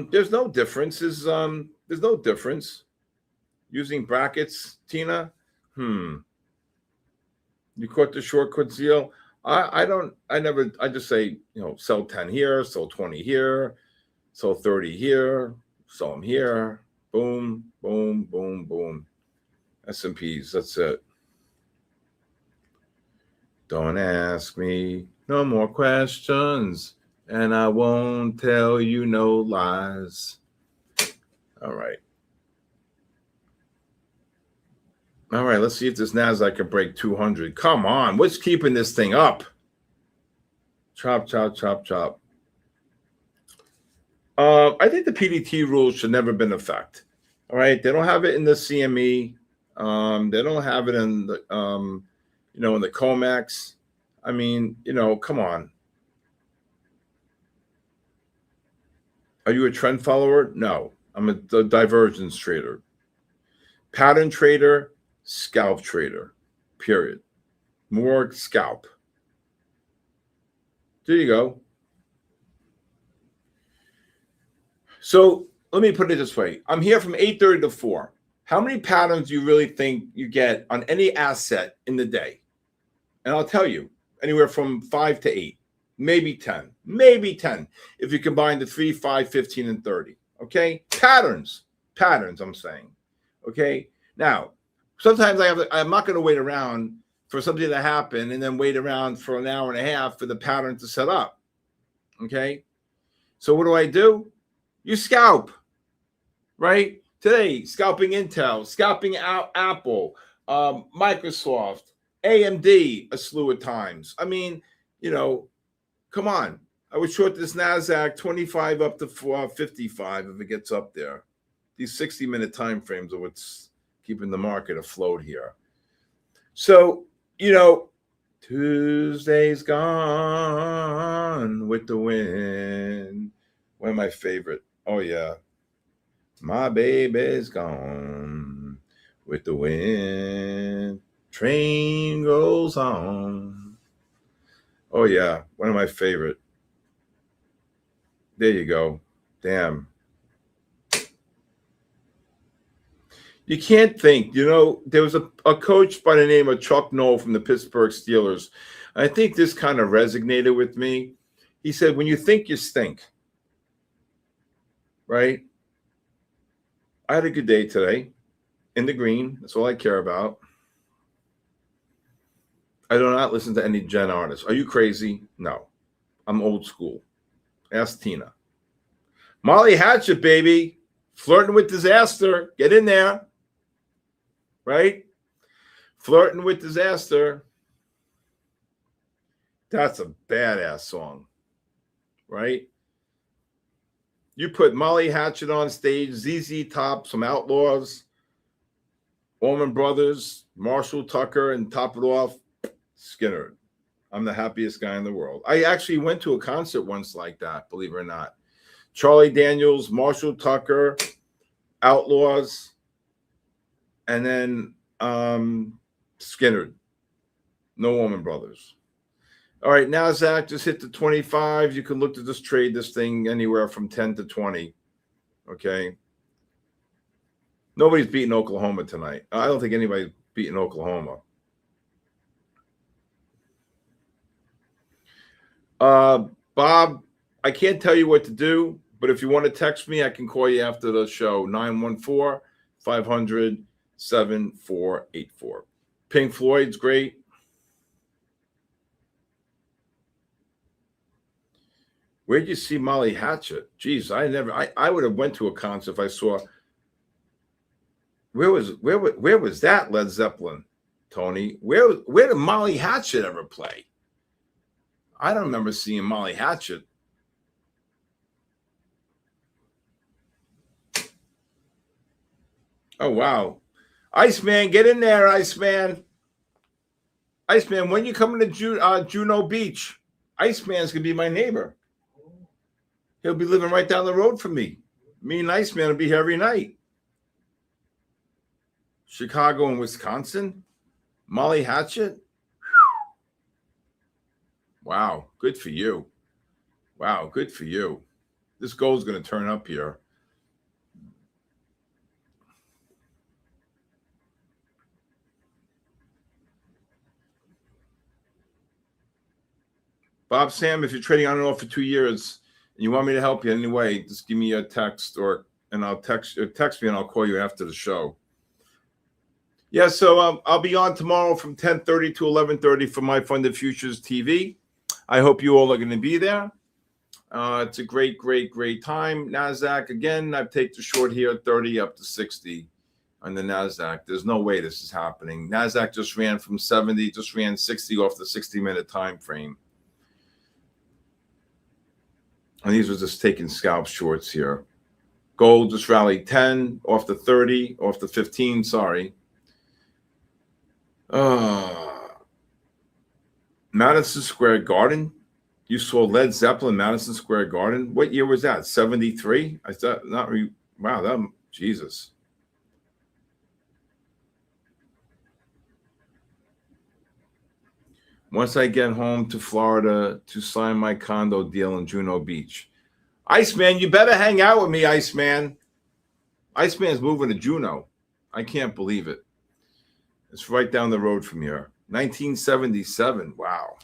There's no difference. There's no difference. Using brackets, Tina. You caught the short deal. I just say, you know, sell 10 here, sell 20 here, sell 30 here, sell them here. Boom, boom, boom, boom. S&Ps, that's it. Don't ask me no more questions, and I won't tell you no lies. All right. All right, let's see if this NASDAQ can break 200. Come on, what's keeping this thing up? Chop, chop, chop, chop. I think the PDT rules should never been in effect. All right, they don't have it in the CME. They don't have it in the, you know, in the COMEX. I mean, you know, come on. Are you a trend follower? No, I'm a divergence trader, pattern trader, scalp trader, period. More scalp. There you go. So let me put it this way. I'm here from 8:30 to 4. How many patterns do you really think you get on any asset in the day? And I'll tell you, anywhere from 5 to 8, maybe 10, if you combine the 3, 5, 15, and 30. Okay, patterns, I'm saying. Okay, now sometimes I'm not going to wait around for something to happen and then wait around for an hour and a half for the pattern to set up. Okay, so what do? You scalp, right? Today, scalping Intel, scalping Apple, Microsoft, AMD a slew of times. I mean, you know, come on. I would short this NASDAQ 25 up to 55 if it gets up there. These 60-minute time frames are what's keeping the market afloat here. So, you know, Tuesday's gone with the wind. One of my favorite. Oh, yeah. My baby's gone with the wind. Train goes on. Oh, yeah. One of my favorite. There you go. Damn. You can't think. You know, there was a coach by the name of Chuck Noll from the Pittsburgh Steelers. I think this kind of resonated with me. He said, when you think, you stink. Right? I had a good day today in the green. That's all I care about. I do not listen to any gen artists. Are you crazy? No. I'm old school. Ask Tina. Molly Hatchet, baby. Flirting with disaster. Get in there. Right? Flirting with disaster. That's a badass song. Right? You put Molly Hatchet on stage, ZZ Top, some Outlaws, Allman Brothers, Marshall Tucker, and top it off, Skinner. I'm the happiest guy in the world. I actually went to a concert once like that, believe it or not. Charlie Daniels, Marshall Tucker, Outlaws, and then Skinner. No Allman Brothers. All right, NASDAQ just hit the 25. You can look to just trade this thing anywhere from 10 to 20. Okay. Nobody's beating Oklahoma tonight. I don't think anybody's beating Oklahoma. Bob, I can't tell you what to do, but if you want to text me, I can call you after the show, 914-500-7484. Pink Floyd's great. Where'd you see Molly Hatchet? Jeez, I would have went to a concert if I saw. Where was that Led Zeppelin, Tony? Where did Molly Hatchet ever play? I don't remember seeing Molly Hatchet. Oh, wow. Iceman, get in there, Iceman. Iceman, when you coming to Juno Beach? Iceman's going to be my neighbor. He'll be living right down the road from me. Me and Iceman will be here every night. Chicago and Wisconsin? Molly Hatchet? Wow, good for you. Wow, good for you. This gold's going to turn up here. Bob Sam, if you're trading on and off for 2 years and you want me to help you in any way, just give me a text and I'll text me and I'll call you after the show. Yeah, so I'll be on tomorrow from 10:30 to 11:30 for MyFundedFutures TV. I hope you all are going to be there. It's a great, great, great time. NASDAQ, again, I've taken the short here, 30 up to 60 on the NASDAQ. There's no way this is happening. NASDAQ just ran from 70, just ran 60 off the 60-minute time frame. And these were just taking scalp shorts here. Gold just rallied 10 off the 30, off the 15, sorry. Madison Square Garden. You saw Led Zeppelin, Madison Square Garden. What year was that? 73? I thought wow, that Jesus. Once I get home to Florida to sign my condo deal in Juno Beach. Iceman, you better hang out with me, Iceman. Iceman's moving to Juno. I can't believe it. It's right down the road from here. 1977. Wow.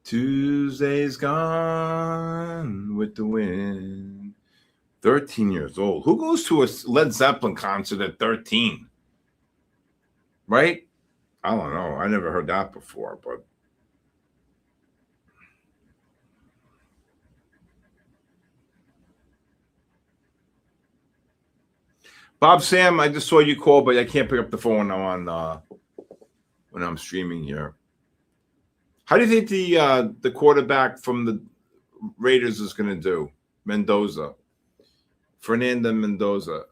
Tuesday's gone with the wind. 13 years old. Who goes to a Led Zeppelin concert at 13? Right? I don't know. I never heard that before, but Bob Sam, I just saw you call, but I can't pick up the phone now when I'm streaming here. How do you think the quarterback from the Raiders is going to do? Mendoza. Fernando Mendoza.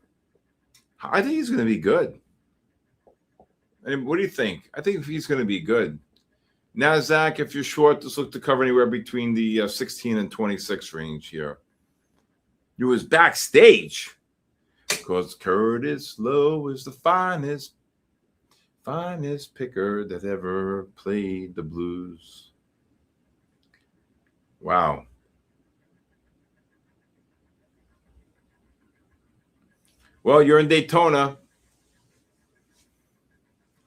I think he's going to be good. And what do you think? I think he's going to be good. NASDAQ, if you're short, just look to cover anywhere between the 16 and 26 range here. You was backstage because Curtis Lowe is the finest picker that ever played the blues. Wow. Well, you're in Daytona.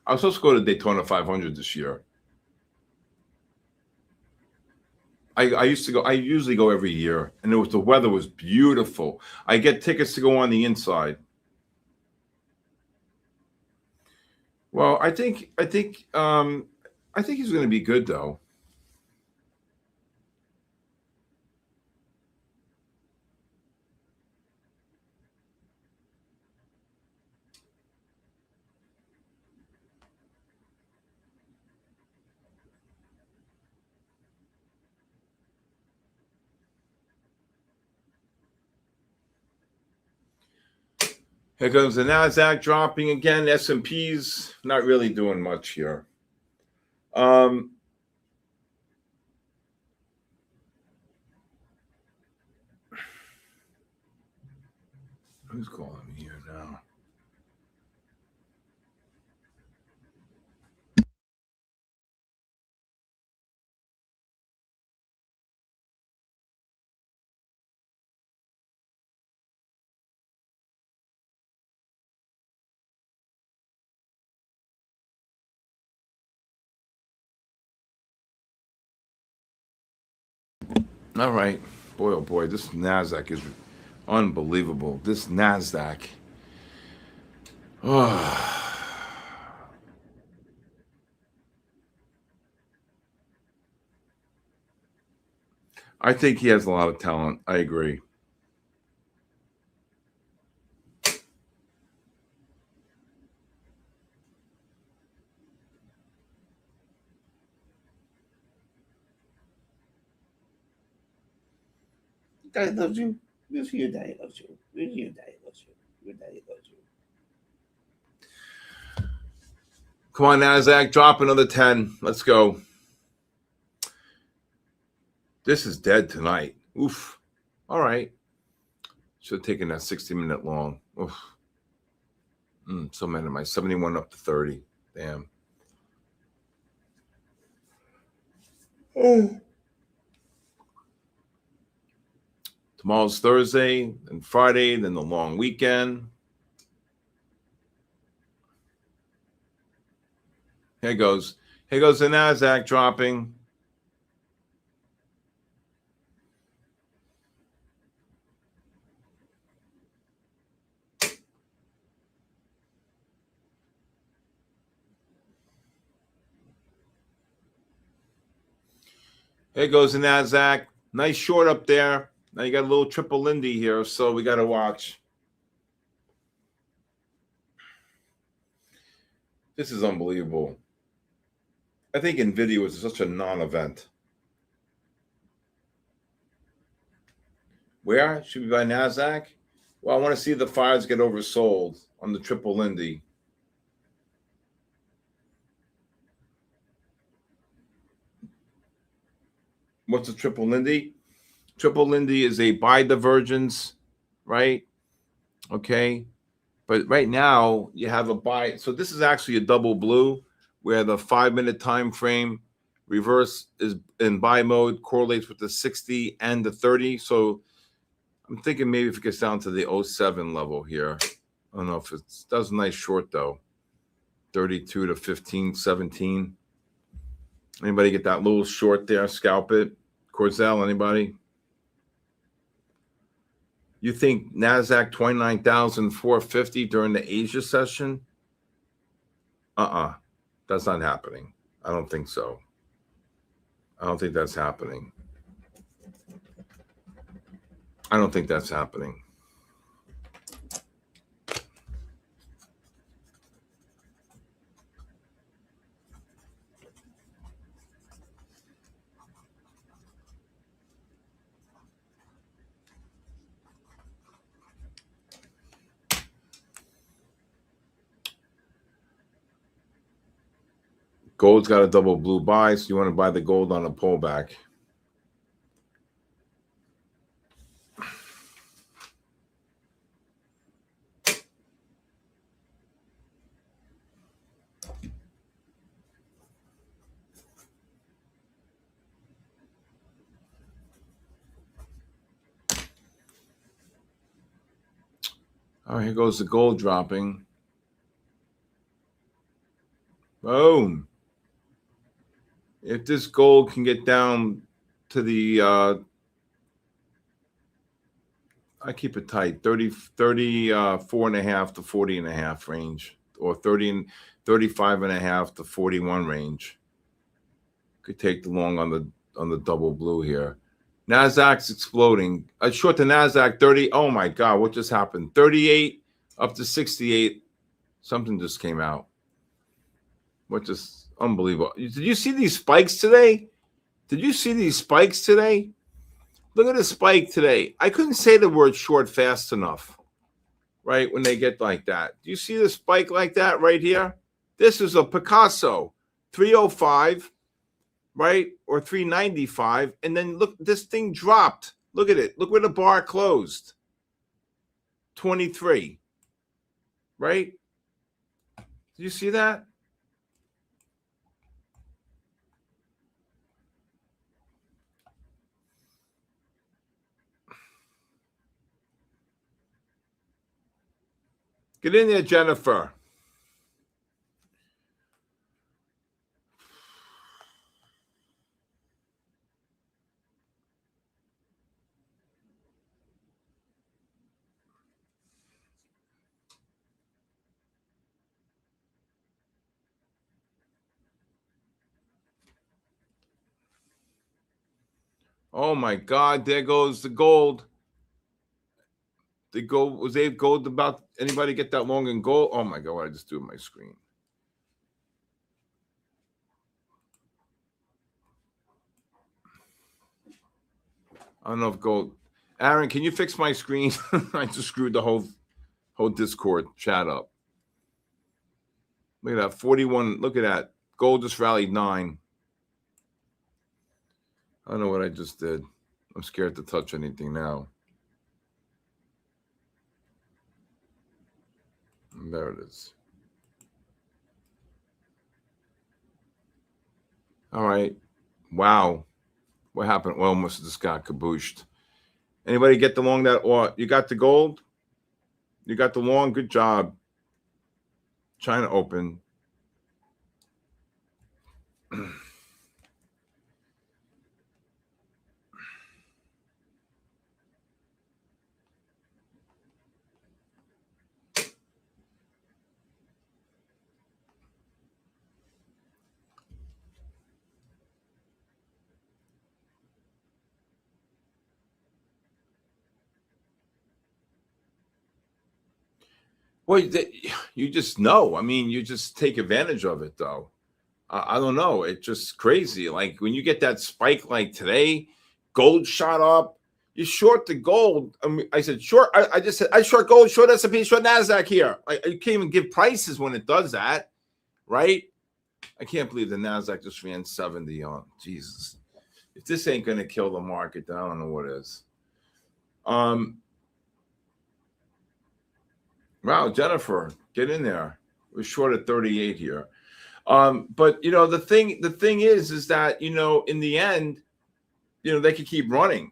I was supposed to go to Daytona 500 this year. I usually go every year, and the weather was beautiful. I get tickets to go on the inside. Well, I think he's going to be good though. Here comes the NASDAQ dropping again. S&P's not really doing much here. Who's calling me here now? All right. Boy, oh boy, this NASDAQ is unbelievable. This NASDAQ. Oh. I think he has a lot of talent. I agree. Daddy loves you. Yes, your daddy loves you. Your daddy loves you. Your daddy loves you. Come on, NASDAQ, drop another 10. Let's go. This is dead tonight. Oof. All right. Should have taken that 60-minute long. Oof. So many of my 71 up to 30. Damn. Oh. Tomorrow's Thursday and Friday, then the long weekend. Here goes. Here goes the NASDAQ dropping. Here goes the NASDAQ. Nice short up there. Now you got a little triple Lindy here, so we got to watch. This is unbelievable. I think NVIDIA was such a non-event. Where should we buy NASDAQ? Well, I want to see the fires get oversold on the triple Lindy. What's a triple Lindy? Triple Lindy is a buy divergence, right? Okay. But right now you have a buy. So this is actually a double blue where the 5-minute time frame reverse is in buy mode, correlates with the 60 and the 30. So I'm thinking maybe if it gets down to the 07 level here. I don't know if it does a nice short though. 32 to 15, 17. Anybody get that little short there? Scalp it. Corzel, anybody? You think NASDAQ 29,450 during the Asia session? That's not happening. I don't think so. I don't think that's happening. I don't think that's happening. Gold's got a double blue buy, so you want to buy the gold on a pullback. All right, here goes the gold dropping. Boom. If this gold can get down to the, I keep it tight, 34.5 to 40.5 range, or 35.5 to 41 range. Could take the long on the double blue here. NASDAQ's exploding. I short the NASDAQ 30. Oh my God, what just happened? 38 up to 68. Something just came out. What just unbelievable. Did you see these spikes today? Did you see these spikes today? Look at the spike today. I couldn't say the word short fast enough. right? When they get like that. Do you see the spike like that right here? This is a Picasso, 305, right? Or 395. And then look, this thing dropped. Look at it. Look where the bar closed. 23, right? Do you see that? Get in there, Jennifer. Oh my God, there goes the gold. The gold, was they gold about anybody get that long in gold? Oh my God, what I just do with my screen. I don't know if gold. Aaron, can you fix my screen? I just screwed the whole Discord chat up. Look at that, 41. Look at that. Gold just rallied 9. I don't know what I just did. I'm scared to touch anything now. And there it is. All right. Wow. What happened? Well, almost just got kabooshed. Anybody get the long that, or you got the gold? You got the long. Good job. China open. Well, you just know. I mean, you just take advantage of it, though. I don't know. It's just crazy. Like when you get that spike like today, gold shot up. You short the gold. I mean, I said short. I just said I short gold, short S&P, short Nasdaq here. You can't even give prices when it does that, right? I can't believe the Nasdaq just ran 70 on. Jesus, if this ain't gonna kill the market, then I don't know what is. Wow, Jennifer, get in there. We're short at 38 here. But you know, the thing is that, you know, in the end, you know, they could keep running.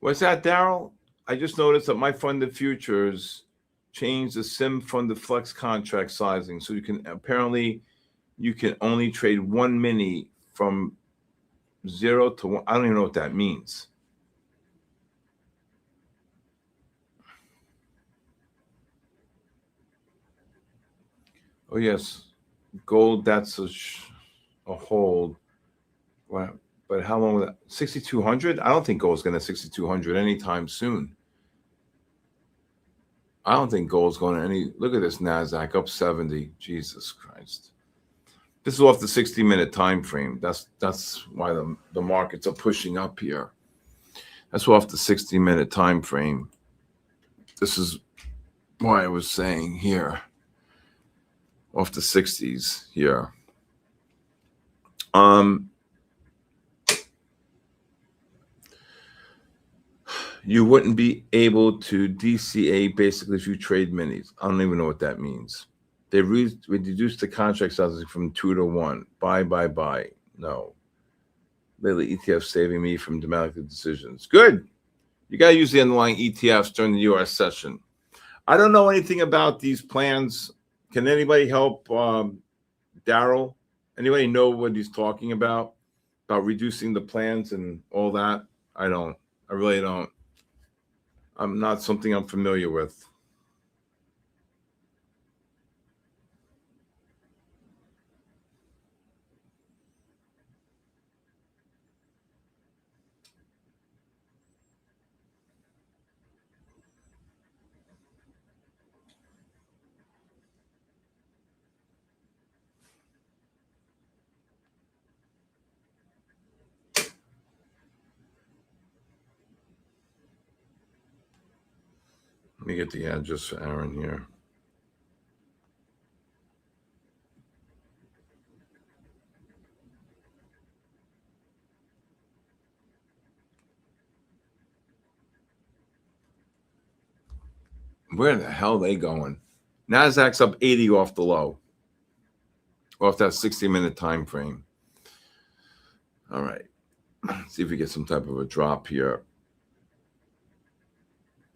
What's that, Daryl? I just noticed that MyFundedFutures changed the SIM funded flex contract sizing. So you can only trade 1 mini from 0 to 1. I don't even know what that means. Oh, yes. Gold, that's a hold. Wow. But how long will that? 6,200? I don't think gold's going to 6,200 anytime soon. I don't think gold's going to any. Look at this NASDAQ up 70. Jesus Christ. This is off the 60-minute time frame. That's why the markets are pushing up here. That's off the 60-minute time frame. This is why I was saying here. Off the 60s here. You wouldn't be able to DCA basically if you trade minis. I don't even know what that means. They reduced the contract sizing from 2 to 1. Buy. No. Lately, ETF saving me from dramatic decisions. Good. You got to use the underlying ETFs during the US session. I don't know anything about these plans. Can anybody help Daryl? Anybody know what he's talking about reducing the plans and all that? I don't. I really don't. I'm not something I'm familiar with. me get the address for Aaron here. Where the hell are they going? Nasdaq's up 80 off the low, off that 60-minute time frame. All right. Let's see if we get some type of a drop here.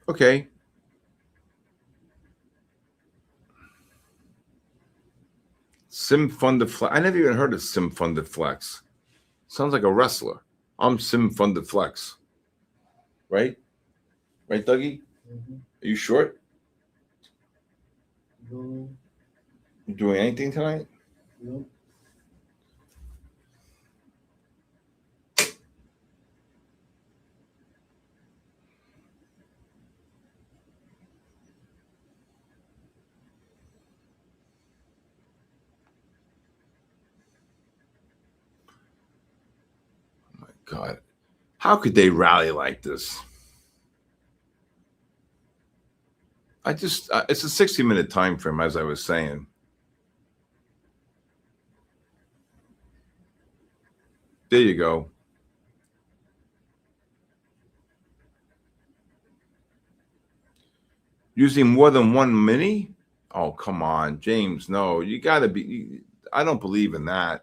Okay. Sim Funded Flex. I never even heard of Sim Funded Flex. Sounds like a wrestler. I'm Sim Funded Flex. Right? Right, Dougie? Mm-hmm. Are you short? No, You doing anything tonight? no. My God. How could they rally like this? It's a 60-minute time frame, as I was saying. There you go. Using more than one mini? Oh, come on, James. No, you got to be. I don't believe in that.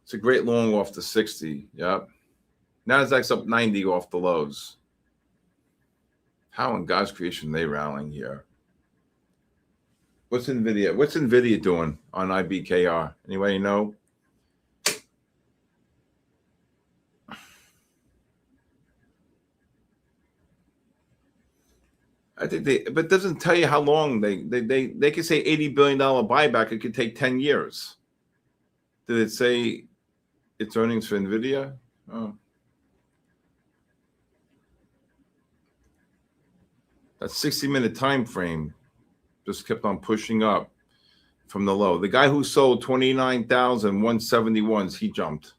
It's a great long off the 60. Yep. Nasdaq's up 90 off the lows. How in God's creation are they rallying here? What's NVIDIA doing on IBKR? Anybody know? I think but it doesn't tell you how long they could say $80 billion buyback. It could take 10 years. Did it say its earnings for NVIDIA? Oh. That 60-minute time frame just kept on pushing up from the low. The guy who sold 29,171s, he jumped.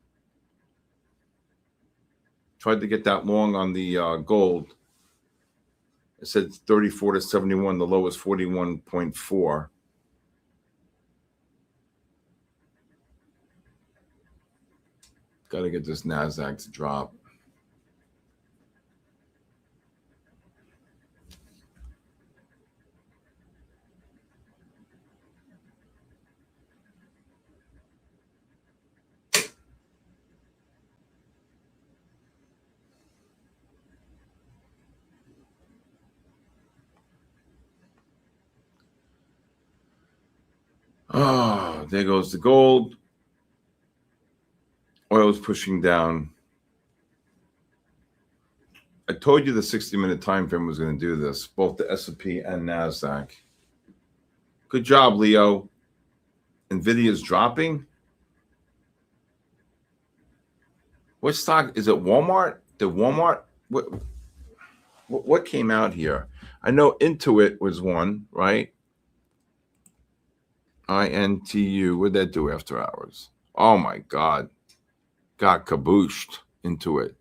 Tried to get that long on the gold. It said 34 to 71. The low was 41.4. Got to get this NASDAQ to drop. Oh, there goes the gold. Oil's pushing down. I told you the 60-minute time frame was going to do this, both the S&P and NASDAQ. Good job, Leo. NVIDIA's dropping. What stock? Is it Walmart? Did Walmart? What came out here? I know Intuit was one, right? INTU. What'd that do after hours? Oh, my God. Got kabooshed. Intuit.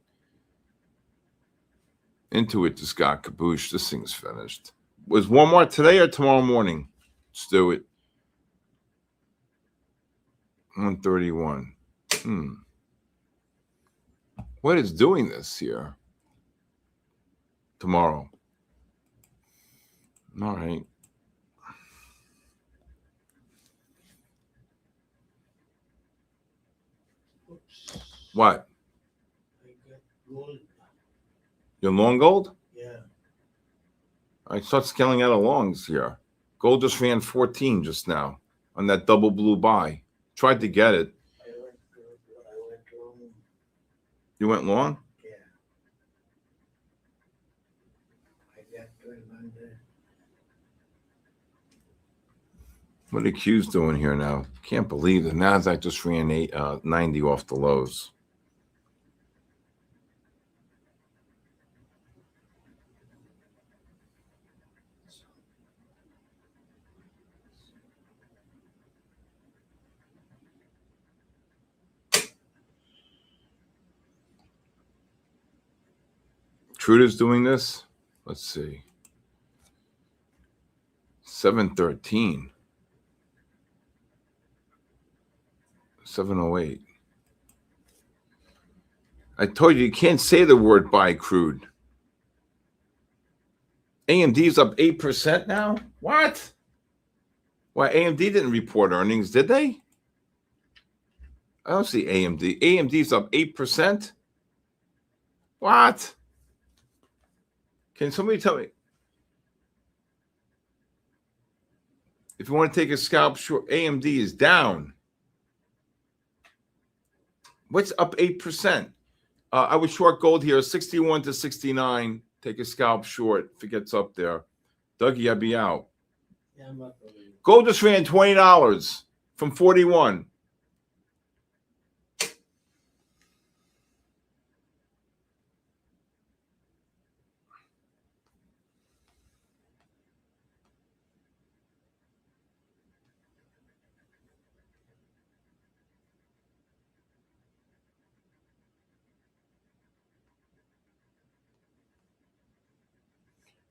Intuit just got kabooshed. This thing's finished. Was Walmart today or tomorrow morning? Let's do it. 131. What is doing this here? Tomorrow. All right. Oops. What? I got gold. You're long gold? Yeah. I start scaling out of longs here. Gold just ran 14 just now on that double blue buy. Tried to get it. I went long. You went long? Yeah. I got 1,200. What are Q's doing here now? Can't believe the NASDAQ just ran 90 off the lows. Crude is doing this. Let's see. 713. 708. I told you can't say the word buy crude. AMD's up 8% now? What? Why, AMD didn't report earnings, did they? I don't see AMD. AMD's up 8%? What? Can somebody tell me? If you want to take a scalp short, AMD is down. What's up 8%? I would short gold here, 61 to 69. Take a scalp short if it gets up there. Dougie, I'd be out. Yeah, I'm not going. Gold just ran $20 from 41.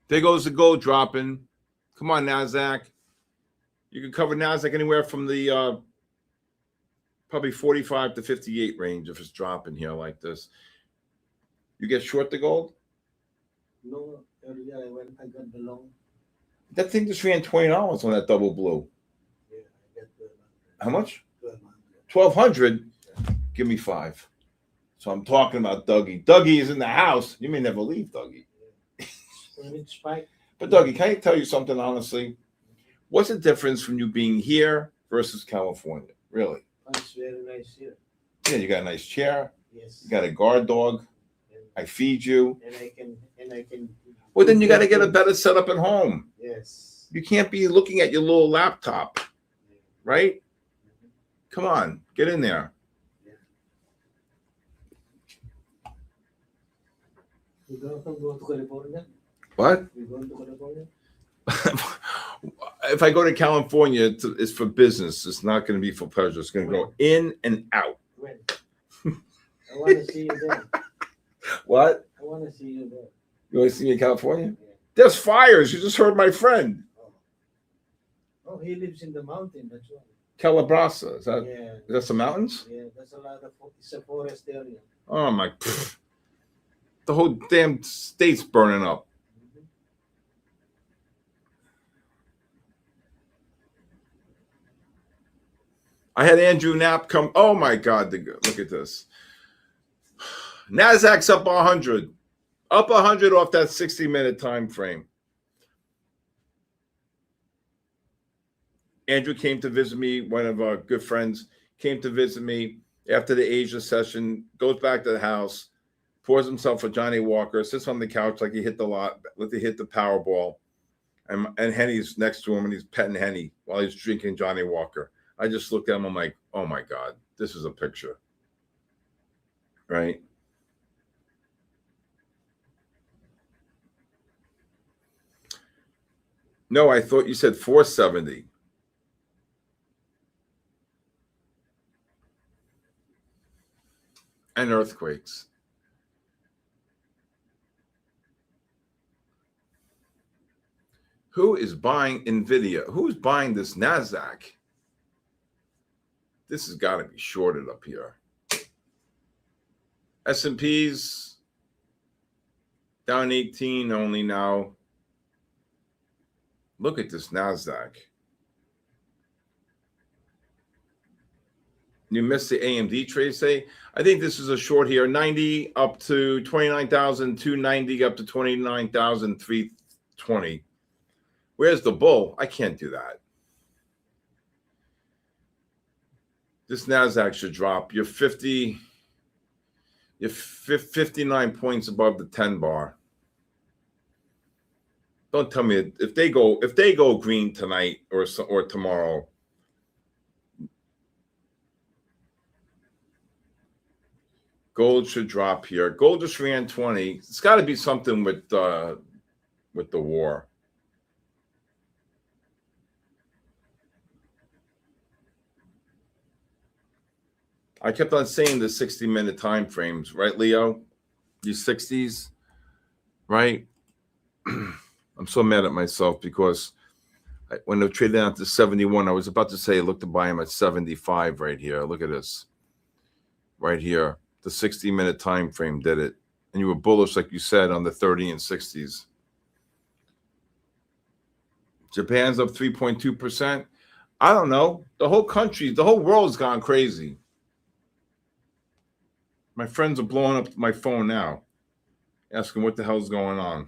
There goes the gold dropping. Come on, NASDAQ. You can cover NASDAQ anywhere from the probably 45 to 58 range if it's dropping here like this. You get short the gold? No, earlier I got the long. That thing just ran $20 on that double blue. Yeah, I got 1200. How much? 1200. 1,200. Give me 5. So I'm talking about Dougie. Dougie is in the house. You may never leave, Dougie. When it spiked, But Dougie, can I tell you something honestly? What's the difference from you being here versus California? Really? it's very nice here. Yeah, you got a nice chair. Yes. You got a guard dog. And, I feed you. and I can. Well, then you got to get a better setup at home. Yes. You can't be looking at your little laptop, right? Come on, get in there. You don't go to California? What? You going to California? If I go to California, it's for business. It's not going to be for pleasure. It's going to go in and out. When? I want to see you there. What? I want to see you there. You want to see me in California? Yeah. There's fires. You just heard my friend. Oh, he lives in the mountain. That's why. Calabrasa. Is that Yeah. some mountains? Yeah, that's a lot of. It's a forest area. Oh my! Pfft. The whole damn state's burning up. I had Andrew Knapp come. Oh my God! Look at this. Nasdaq's up 100, up 100 off that 60-minute time frame. Andrew came to visit me. One of our good friends came to visit me after the Asia session. Goes back to the house, pours himself a Johnny Walker, sits on the couch like he hit the lot, like he hit the Powerball, and Henny's next to him, and he's petting Henny while he's drinking Johnny Walker. I just looked at him. I'm like, oh my God, this is a picture, right? No, I thought you said 470. And earthquakes. Who is buying NVIDIA? Who's buying this NASDAQ? This has got to be shorted up here. S&P's down 18 only now. Look at this NASDAQ. You missed the AMD trade say. I think this is a short here. 90 up to 29,290 up to 29,320. Where's the bull? I can't do that. This NASDAQ should drop. You're 59 points above the 10 bar. Don't tell me if they go green tonight or tomorrow. Gold should drop here. Gold just ran 20. It's got to be something with the war. I kept on saying the 60-minute time frames, right, Leo? These 60s. right? I'm so mad at myself because when they traded down to 71, I was about to say look to buy him at 75 right here. Look at this. Right here. The 60-minute time frame did it. And you were bullish, like you said, on the 30 and 60s. Japan's up 3.2%. I don't know. The whole country, the whole world's gone crazy. My friends are blowing up my phone now, asking what the hell's going on.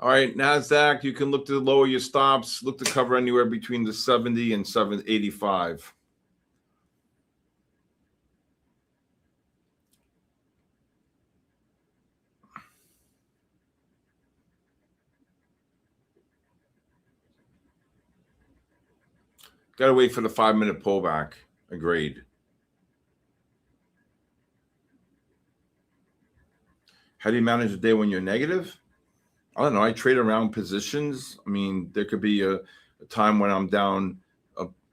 All right, NASDAQ, you can look to lower your stops, look to cover anywhere between the 70 and 785. Got to wait for the 5-minute pullback. Agreed. How do you manage a day when you're negative? I don't know. I trade around positions. I mean, there could be a time when I'm down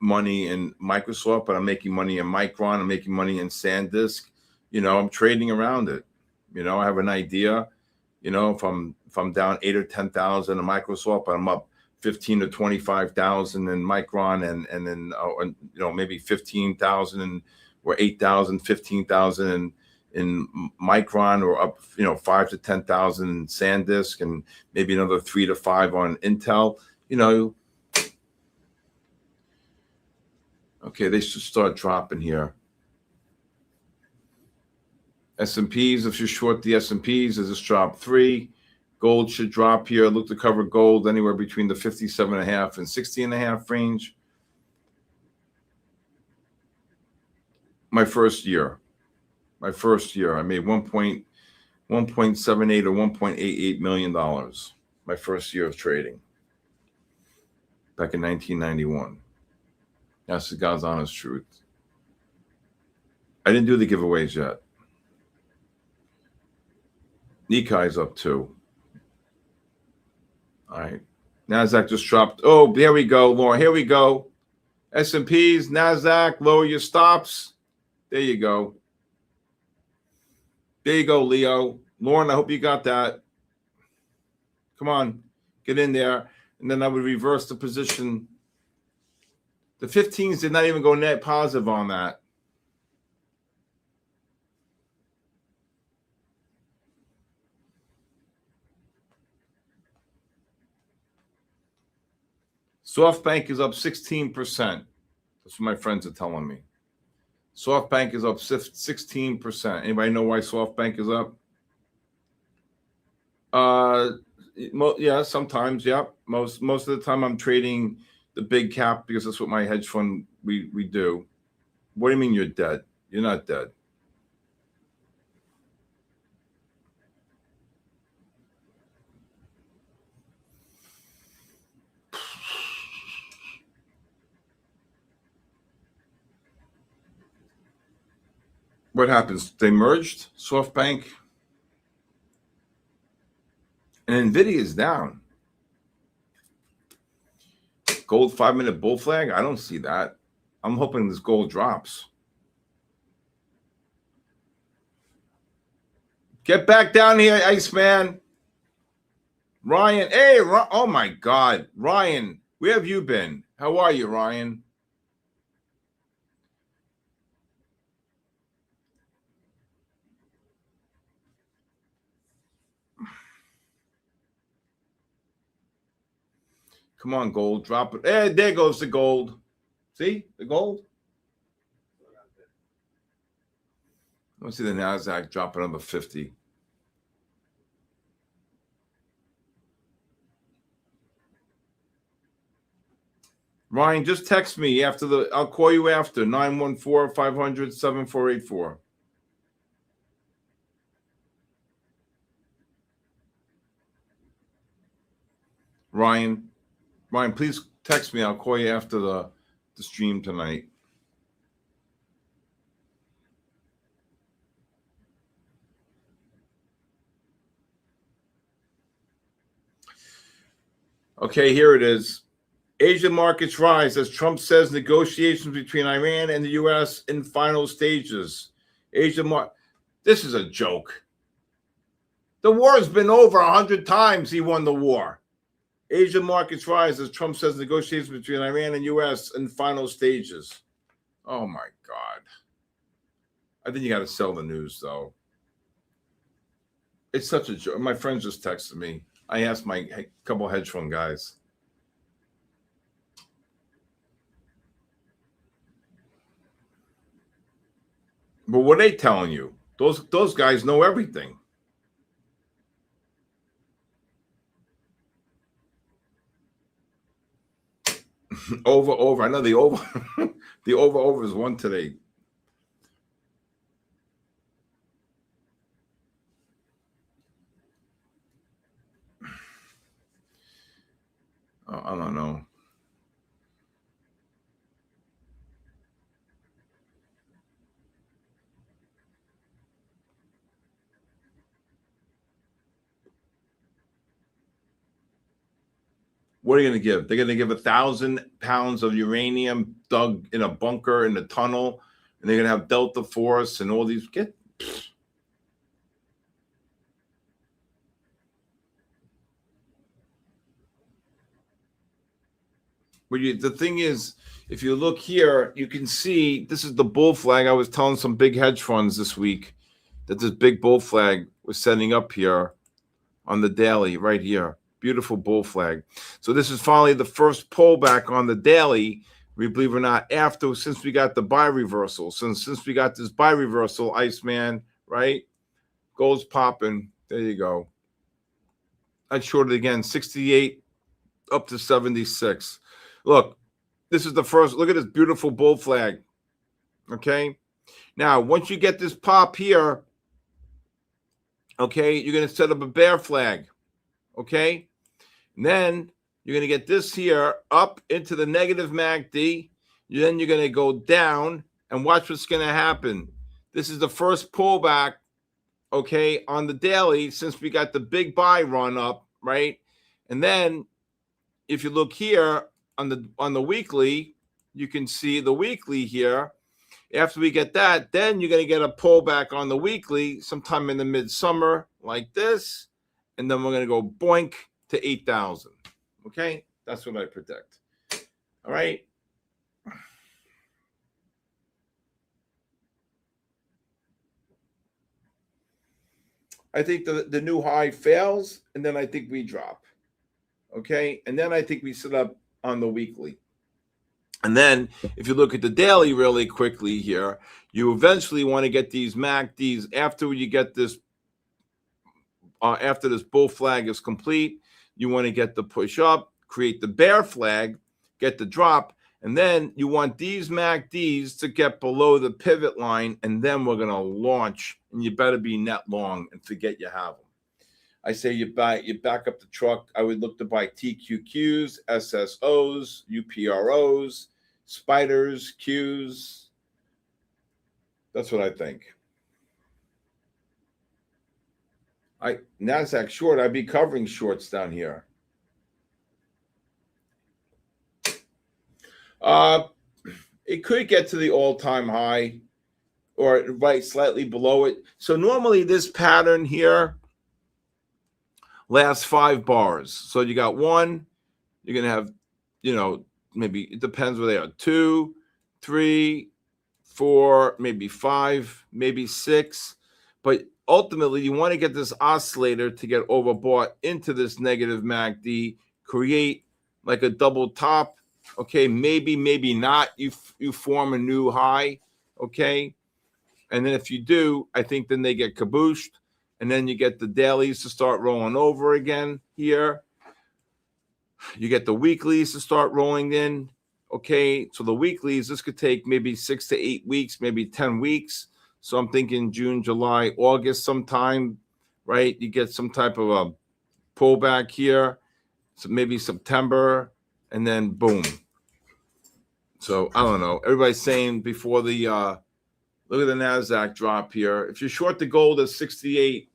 money in Microsoft, but I'm making money in Micron. I'm making money in SanDisk. You know, I'm trading around it. You know, I have an idea. You know, if I'm down 8 or 10,000 in Microsoft, but I'm up 15 to 25,000 in Micron, and then you know, maybe 15,000 or 8,000, 15,000 in Micron, or up, you know, 5 to 10,000 in SanDisk, and maybe another 3 to 5 on Intel. You know, okay, they should start dropping here. S&Ps, if you're short the S&Ps, there's this drop 3. Gold should drop here. Look to cover gold anywhere between the 57.5 and 60.5 range. My first year, I made 1.78 or $1.88 million. My first year of trading back in 1991. That's the God's honest truth. I didn't do the giveaways yet. Nikkei's up too. All right. NASDAQ just dropped. Oh, there we go, Lauren. Here we go. S&Ps, NASDAQ, lower your stops. There you go. There you go, Leo. Lauren, I hope you got that. Come on, get in there. And then I would reverse the position. The 15s did not even go net positive on that. SoftBank is up 16%. That's what my friends are telling me. SoftBank is up 16%. Anybody know why SoftBank is up? Yeah, sometimes, yeah. Most of the time I'm trading the big cap because that's what my hedge fund we do. What do you mean you're dead? You're not dead. What happens? They merged SoftBank, and NVIDIA is down. Gold 5-minute bull flag? I don't see that. I'm hoping this gold drops. Get back down here, Iceman. Ryan, hey, oh my God. Ryan, where have you been? How are you, Ryan? Come on, gold, drop it. Hey, there goes the gold. See the gold? Let's see the NASDAQ drop another 50. Ryan, just text me after I'll call you after 914-500-7484. Ryan, please text me. I'll call you after the stream tonight. Okay, here it is. Asian markets rise as Trump says negotiations between Iran and the U.S. in final stages. This is a joke. The war has been over 100 times. He won the war. Asian markets rise as Trump says negotiations between Iran and U.S. in final stages. Oh, my God. I think you got to sell the news, though. It's such a joke. My friend just texted me. I asked my couple hedge fund guys. But what are they telling you? Those guys know everything. over. I know the over the over is one today. I don't know. What are you going to give? They're going to give 1,000 pounds of uranium dug in a bunker in the tunnel, and they're going to have Delta Force and all these. But the thing is, if you look here, you can see this is the bull flag. I was telling some big hedge funds this week that this big bull flag was setting up here on the daily right here. Beautiful bull flag. So this is finally the first pullback on the daily, we believe it or not, since we got the buy reversal. Since we got this buy reversal, Iceman, right? Gold's popping. There you go. I shorted again, 68 up to 76. Look, this is the first. Look at this beautiful bull flag. Okay. Now, once you get this pop here, okay, you're going to set up a bear flag. Okay. And then you're going to get this here up into the negative MACD. Then you're going to go down and watch what's going to happen. This is the first pullback, okay, on the daily since we got the big buy run up, right? And then if you look here on the weekly, you can see the weekly here. After we get that, then you're going to get a pullback on the weekly sometime in the midsummer like this. And then we're going to go boink to 8,000. Okay? That's what I predict. All right? I think the new high fails, and then I think we drop. Okay? And then I think we sit up on the weekly. And then if you look at the daily really quickly here, you eventually want to get these MACDs after you get this, after this bull flag is complete, you want to get the push up, create the bear flag, get the drop, and then you want these MACDs to get below the pivot line, and then we're going to launch, and you better be net long and forget you have them. I say you back up the truck. I would look to buy TQQs, SSOs, UPROs, spiders, Qs. That's what I think. NASDAQ short, I'd be covering shorts down here. It could get to the all-time high or right slightly below it. So normally this pattern here lasts 5 bars. So you got 1, you're going to have, maybe it depends where they are, 2, 3, 4, maybe 5, maybe 6. But ultimately, you want to get this oscillator to get overbought into this negative MACD, create like a double top. Okay, maybe not. You form a new high. Okay, and then if you do, I think then they get kabooshed, and then you get the dailies to start rolling over again here. You get the weeklies to start rolling in. Okay, so the weeklies, this could take maybe 6 to 8 weeks, maybe 10 weeks. So I'm thinking June, July, August sometime, right? You get some type of a pullback here. So maybe September, and then boom. So I don't know. Everybody's saying before the look at the NASDAQ drop here. If you're short the gold at 68,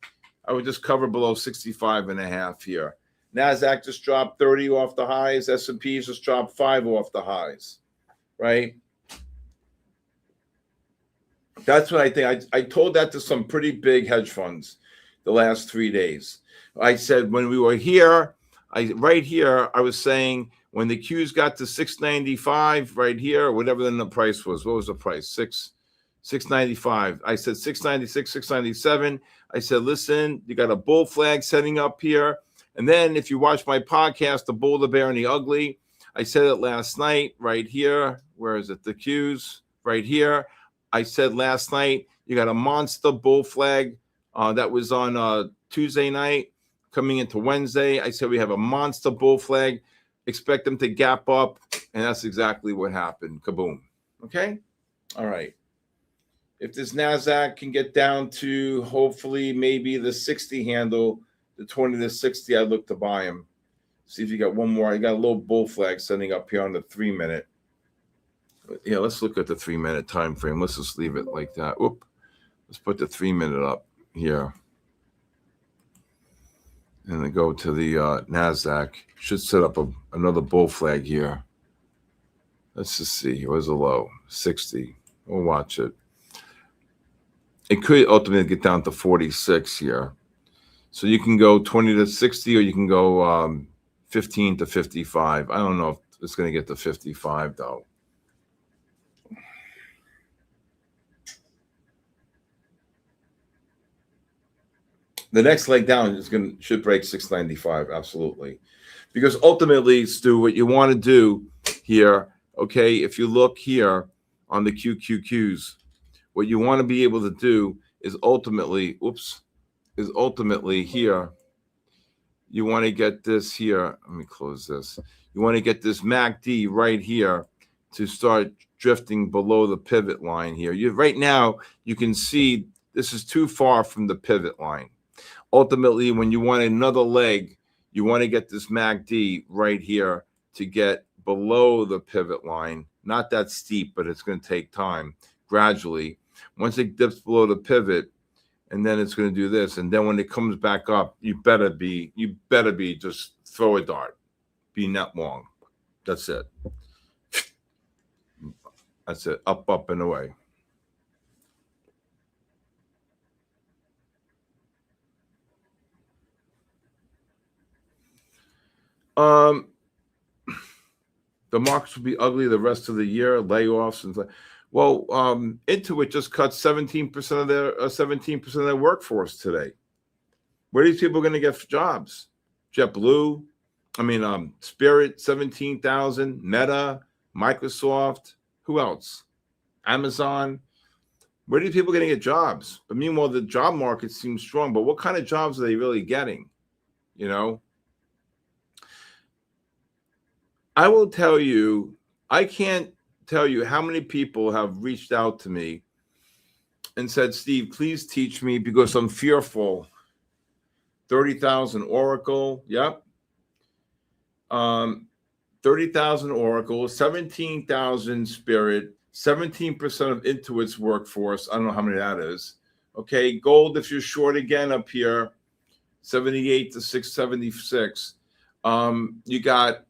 I would just cover below 65.5 here. NASDAQ just dropped 30 off the highs. S&Ps just dropped 5 off the highs, right? That's what I think. I told that to some pretty big hedge funds the last 3 days. I said when we were here, right here, I was saying when the Qs got to 695 right here, whatever then the price was. What was the price? 695. I said 696, 697. I said, listen, you got a bull flag setting up here. And then if you watch my podcast, The Bull, the Bear, and the Ugly, I said it last night right here. Where is it? The Qs right here. I said last night, you got a monster bull flag that was on Tuesday night coming into Wednesday. I said we have a monster bull flag. Expect them to gap up. And that's exactly what happened. Kaboom. Okay? All right. If this NASDAQ can get down to hopefully maybe the 60 handle, the 20 to 60, I'd look to buy them. See if you got one more. I got a little bull flag setting up here on the 3-minute. Yeah, let's look at the 3-minute time frame. Let's just leave it like that. Whoop. Let's put the 3-minute up here. And then go to the NASDAQ. Should set up another bull flag here. Let's just see. Where's the low? 60. We'll watch it. It could ultimately get down to 46 here. So you can go 20 to 60 or you can go 15 to 55. I don't know if it's going to get to 55, though. The next leg down should break 695, absolutely. Because ultimately, Stu, what you want to do here, okay, if you look here on the QQQs, what you want to be able to do is ultimately, here, you want to get this here. Let me close this. You want to get this MACD right here to start drifting below the pivot line here. Right now, you can see this is too far from the pivot line. Ultimately, when you want another leg, you want to get this MACD right here to get below the pivot line. Not that steep, but it's going to take time gradually. Once it dips below the pivot, and then it's going to do this. And then when it comes back up, you better be just throw a dart. Be net long. That's it. That's it. Up, up, and away. The markets will be ugly the rest of the year. Layoffs and well, Intuit just cut 17% of their workforce today. Where are these people going to get jobs? JetBlue, Spirit, 17,000. Meta, Microsoft. Who else? Amazon. Where are these people going to get jobs? But meanwhile, the job market seems strong. But what kind of jobs are they really getting? You know. I will tell you, I can't tell you how many people have reached out to me and said, Steve, please teach me because I'm fearful. 30,000 Oracle. Yep. 30,000 Oracle, 17,000 Spirit, 17% of Intuit's workforce. I don't know how many that is. Okay. Gold, if you're short again up here, 78 to 676. You got,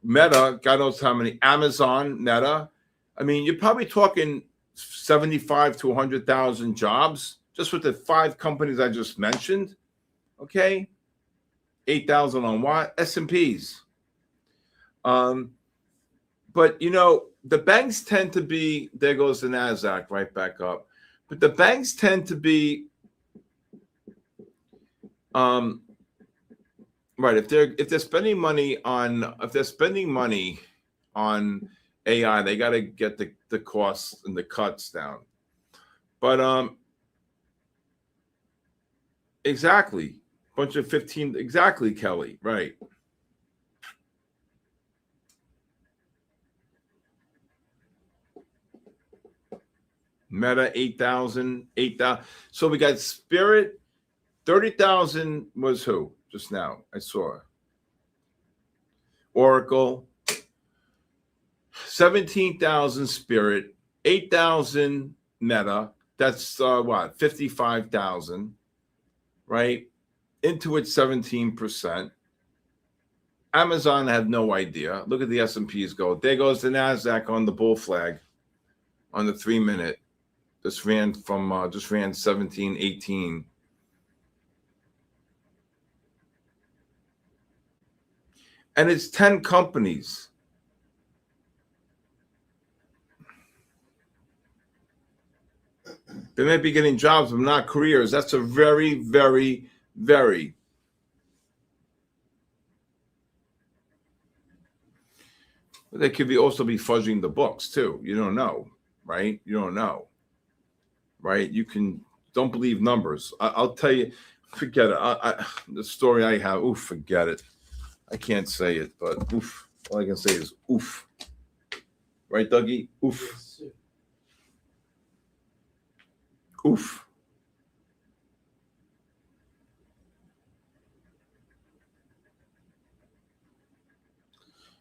Meta, God knows how many, Amazon, Meta. You're probably talking 75 to 100,000 jobs just with the 5 companies I just mentioned. Okay. 8,000 on what? S&Ps. But, the banks tend to be, there goes the NASDAQ right back up. But the banks tend to be, right, if they're spending money on AI, they got to get the costs and the cuts down. But exactly, bunch of 15 exactly, Kelly, right? Meta 8,000. So we got Spirit 30,000 was who? Just now, I saw Oracle, 17,000 Spirit, 8,000 Meta. That's 55,000, right? Intuit 17%. Amazon, I have no idea. Look at the S&Ps go. There goes the NASDAQ on the bull flag on the 3-minute. Just ran 17, 18. And it's 10 companies. They might be getting jobs, but not careers. That's a very, very, very. But they could also be fudging the books too. You don't know, right? You don't know, right? Don't believe numbers. I'll tell you, forget it. The story I have, oof, forget it. I can't say it, but oof. All I can say is oof. Right, Dougie? Oof. Oof.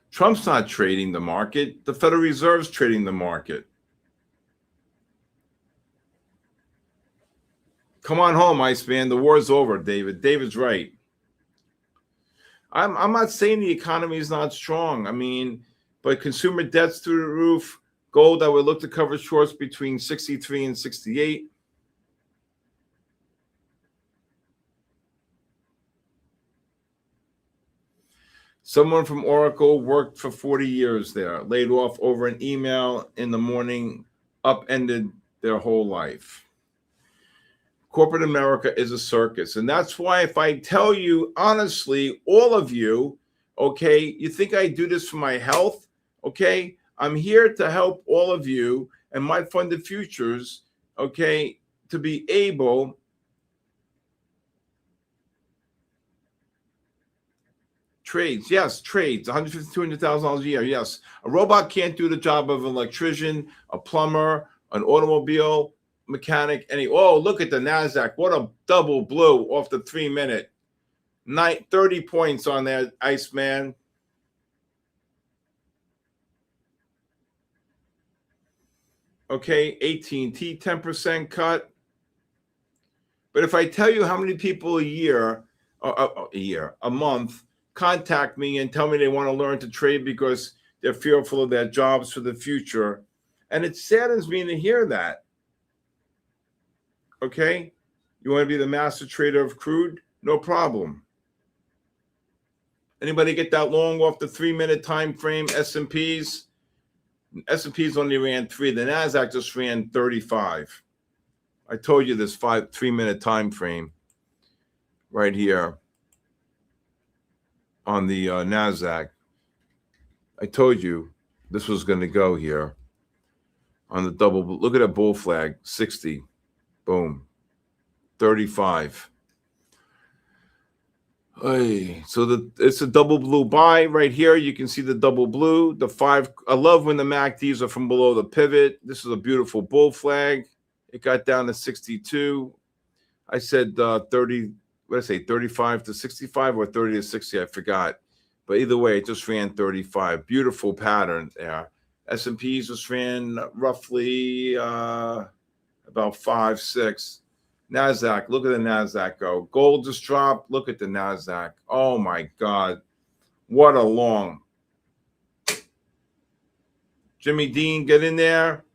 Trump's not trading the market. The Federal Reserve's trading the market. Come on home, Iceman. The war's over, David. David's right. I'm not saying the economy is not strong. I mean, but consumer debt's through the roof. Gold, I would look to cover shorts between 63 and 68. Someone from Oracle worked for 40 years there, laid off over an email in the morning, upended their whole life. Corporate America is a circus. And that's why if I tell you, honestly, all of you, okay, you think I do this for my health, okay? I'm here to help all of you and MyFundedFutures, okay, to be able trades, yes, trades, $150,000, $200,000 a year, yes. A robot can't do the job of an electrician, a plumber, an automobile mechanic. Oh, look at the NASDAQ. What a double blue off the 3-minute. 30 points on there, Iceman. Okay, AT&T 10% cut. But if I tell you how many people a month, contact me and tell me they want to learn to trade because they're fearful of their jobs for the future. And it saddens me to hear that. Okay? You want to be the master trader of crude? No problem. Anybody get that long off the 3-minute time frame? S&Ps? S&Ps only ran 3. The NASDAQ just ran 35. I told you this 3-minute time frame right here on the NASDAQ. I told you this was going to go here on the double. Look at that bull flag, 60. Boom. 35. Hey, so it's a double blue buy right here. You can see the double blue, the 5. I love when the MACDs are from below the pivot. This is a beautiful bull flag. It got down to 62. I said 30. What did I say? 35 to 65 or 30 to 60? I forgot. But either way, it just ran 35. Beautiful pattern there. S&Ps just ran roughly about 5, 6. NASDAQ, look at the NASDAQ go. Gold just dropped. Look at the NASDAQ. Oh, my God. What a long. Jimmy Dean, get in there.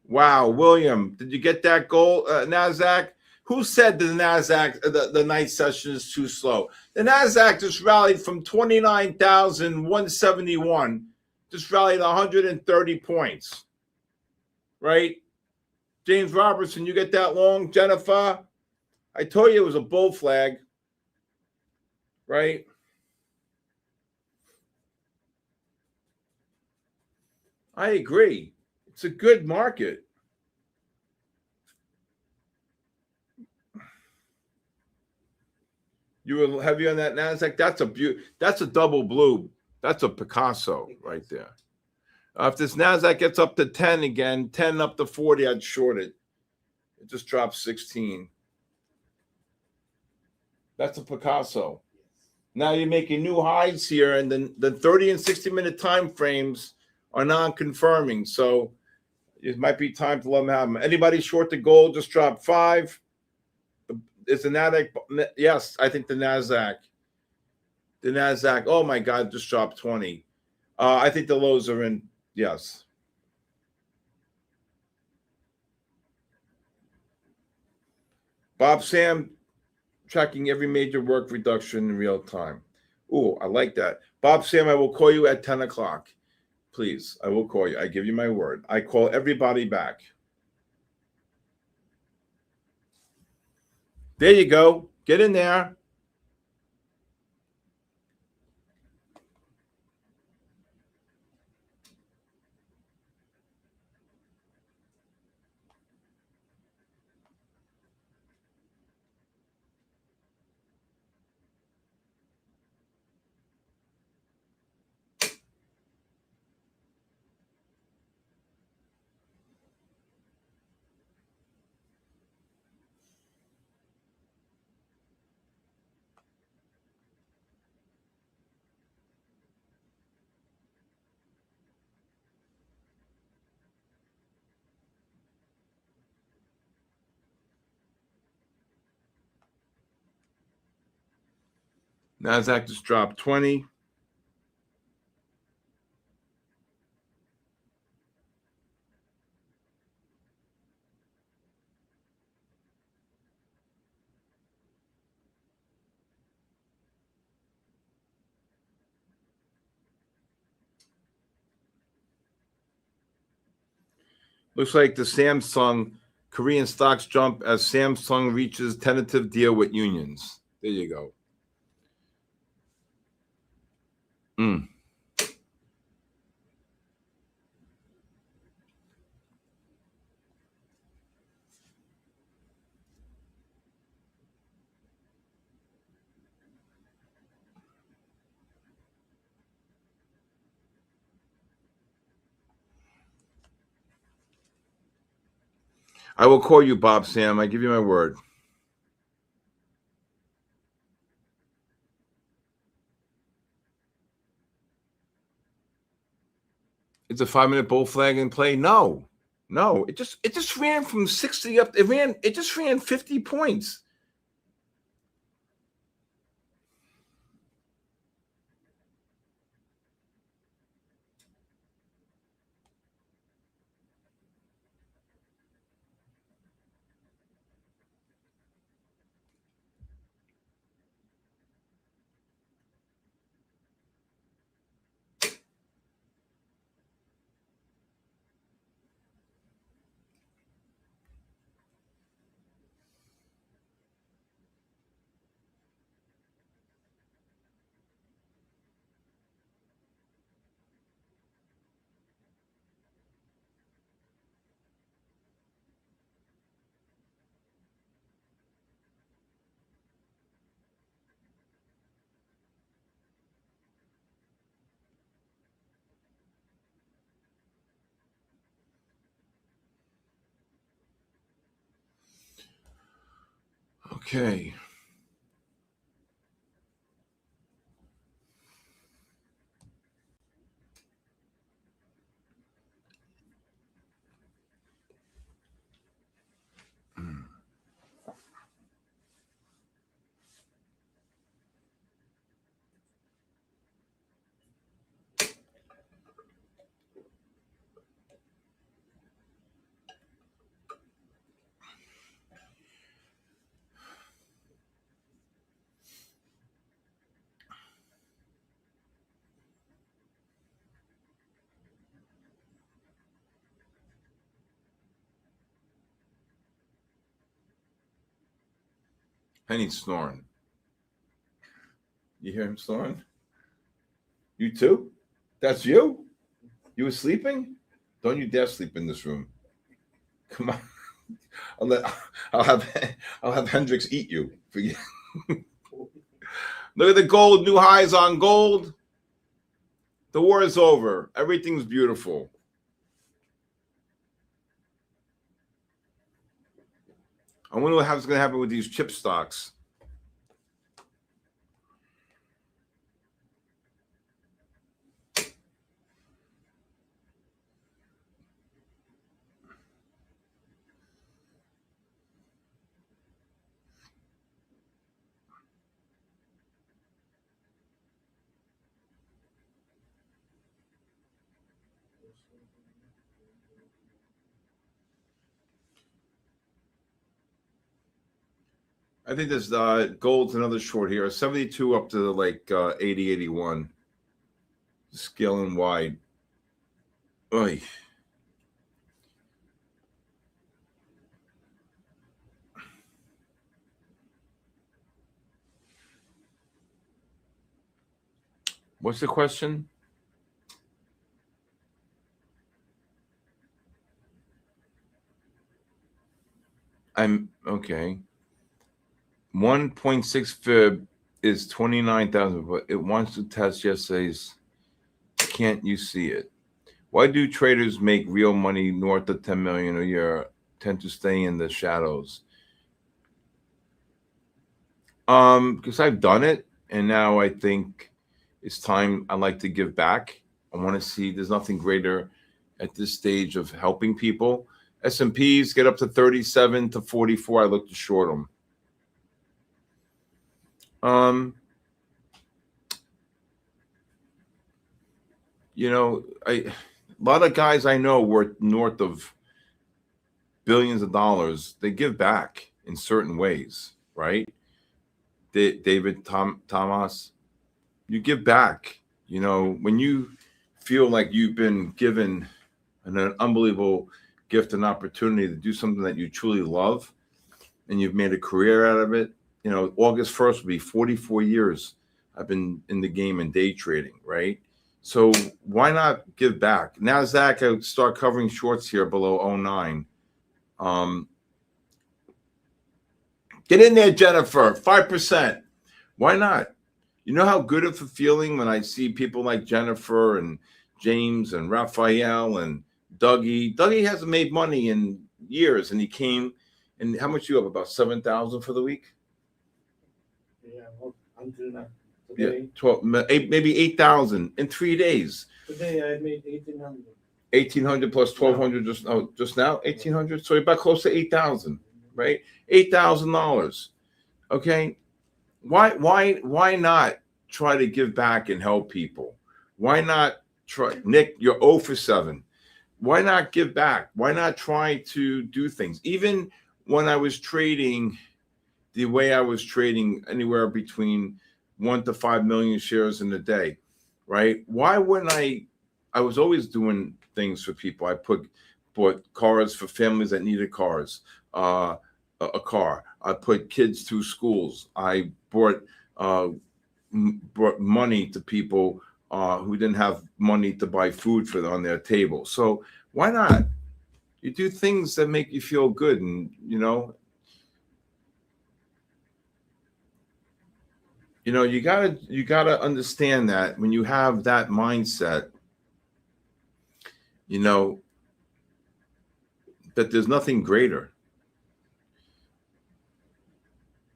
Wow, William, did you get that gold, NASDAQ? Who said the NASDAQ, the night session is too slow? The NASDAQ just rallied from 29,171, just rallied 130 points, right? James Robertson, you get that long? Jennifer, I told you it was a bull flag, right? I agree. It's a good market. You will have you on that NASDAQ? That's a double blue. That's a Picasso right there. If this NASDAQ gets up to 10 again, 10 up to 40, I'd short it. It just dropped 16. That's a Picasso. Now you're making new highs here, and then the 30 and 60-minute time frames are non-confirming. So it might be time to let them have them. Anybody short the gold just dropped 5. It's the Nasdaq. Yes, I think the Nasdaq. The Nasdaq. Oh my God, just dropped 20. I think the lows are in. Yes. Bob Sam tracking every major work reduction in real time. Oh, I like that. Bob Sam, I will call you at 10 o'clock. Please, I will call you. I give you my word. I call everybody back. There you go. Get in there. Nasdaq just dropped 20. Looks like the Samsung Korean stocks jump as Samsung reaches tentative deal with unions. There you go. I will call you, Bob Sam. I give you my word. It's a 5-minute bull flag in play. No. It just ran from 60 up. It just ran 50 points. Okay. Penny's snoring. You hear him snoring? You too? That's you? You were sleeping? Don't you dare sleep in this room. Come on. I'll have Hendrix eat you. Look at the gold, new highs on gold. The war is over. Everything's beautiful. I wonder what's going to happen with these chip stocks. I think there's gold's another short here. 72 up to like 80, 81. Scaling wide. Oy. What's the question? I'm okay. 1.6 fib is 29,000, but it wants to test yesterday's. Can't you see it? Why do traders make real money north of 10 million a year tend to stay in the shadows? Because I've done it, and now I think it's time. I like to give back. I want to see. There's nothing greater at this stage of helping people. S&Ps get up to 37 to 44. I look to short them. You know, a lot of guys I know worth north of billions of dollars. They give back in certain ways, right? David Thomas, you give back. You know, when you feel like you've been given an unbelievable gift and opportunity to do something that you truly love, and you've made a career out of it. You know, August 1st will be 44 years I've been in the game in day trading, right? So why not give back? NASDAQ, I would start covering shorts here below 09. Get in there, Jennifer, 5%. Why not? You know how good of a feeling when I see people like Jennifer and James and Raphael and Dougie. Dougie hasn't made money in years, and he came. And how much you have? About 7,000 for the week? Yeah, well, until now. Yeah, Today, 12, maybe 8,000 in 3 days. today I made 1,800. 1,800 plus 1,200 just now. 1,800, so you're about close to 8,000, right? $8,000. Okay, why not try to give back and help people? Why not try? Nick, you're 0 for 7. Why not give back? Why not try to do things? Even when I was trading, the way I was trading anywhere between 1 to 5 million shares in a day, right? Why wouldn't I was always doing things for people. I bought cars for families that needed cars, a car. I put kids through schools. I brought money to people who didn't have money to buy food for on their table. So why not? You do things that make you feel good, and you gotta understand that when you have that mindset, that there's nothing greater.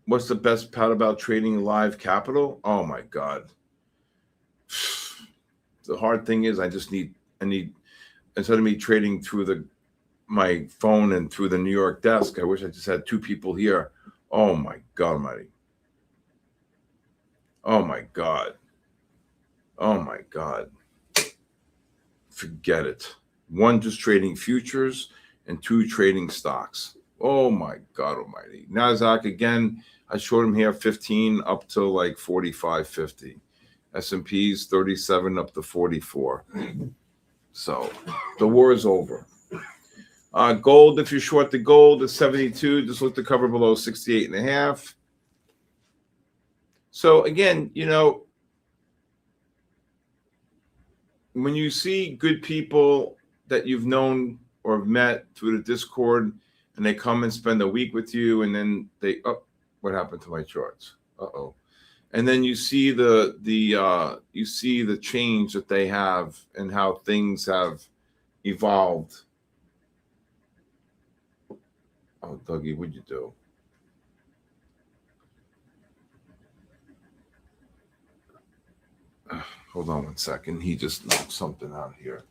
What's the best part about trading live capital? Oh my God. The hard thing is I need instead of me trading through my phone and through the New York desk, I wish I just had 2 people here. Oh my God Almighty. Oh my God. Oh my God. Forget it. 1 just trading futures and 2 trading stocks. Oh my God Almighty. NASDAQ again, I showed him here 15 up to like 45, 50. S&P's 37 up to 44. So the war is over. Gold, if you're short the gold, is 72. Just look to cover below 68.5. So again, when you see good people that you've known or met through the Discord, and they come and spend a week with you, and then what happened to my charts? And then you see the change that they have and how things have evolved. Oh, Dougie, what'd you do? Hold on 1 second. He just knocked something out here.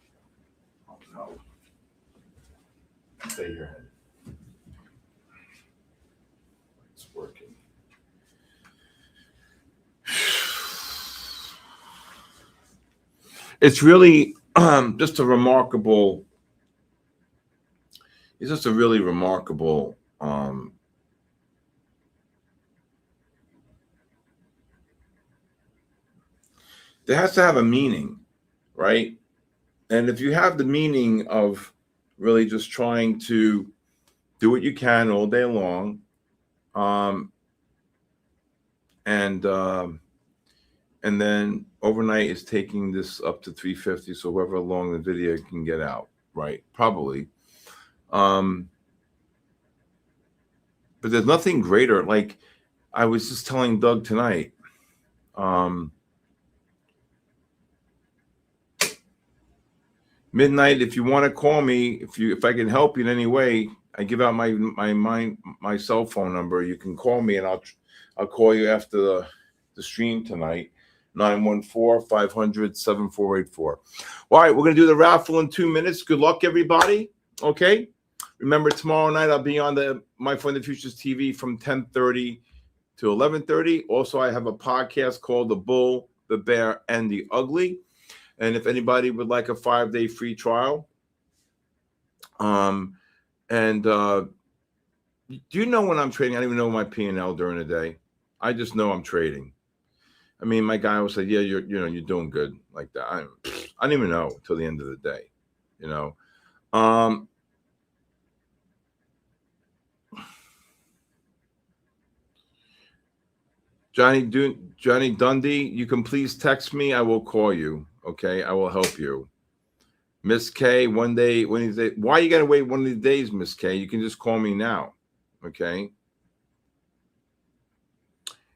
Oh no. Stay here. It's working. It's really just a remarkable. He's just a really remarkable. There has to have a meaning, right? And if you have the meaning of really just trying to do what you can all day long, and then overnight is taking this up to 350, so however long the video can get out, right? Probably. But there's nothing greater. Like I was just telling Doug tonight, midnight, if you want to call me, if I can help you in any way, I give out my cell phone number. You can call me, and I'll call you after the stream tonight. 914-500-7484. All right, we're gonna do the raffle in 2 minutes. Good luck, everybody. Okay. Remember, tomorrow night I'll be on the MyFundedFutures TV from 10:30 to 11:30. Also, I have a podcast called The Bull, the Bear, and the Ugly. And if anybody would like a 5-day free trial, do you know when I'm trading? I don't even know my P&L during the day. I just know I'm trading. I mean, my guy will say, "Yeah, you're doing good," like that. I don't even know till the end of the day, you know. Johnny Dundee, you can please text me. I will call you. Okay, I will help you. Miss K, one day, why you gotta wait one of these days, Miss K? You can just call me now. Okay.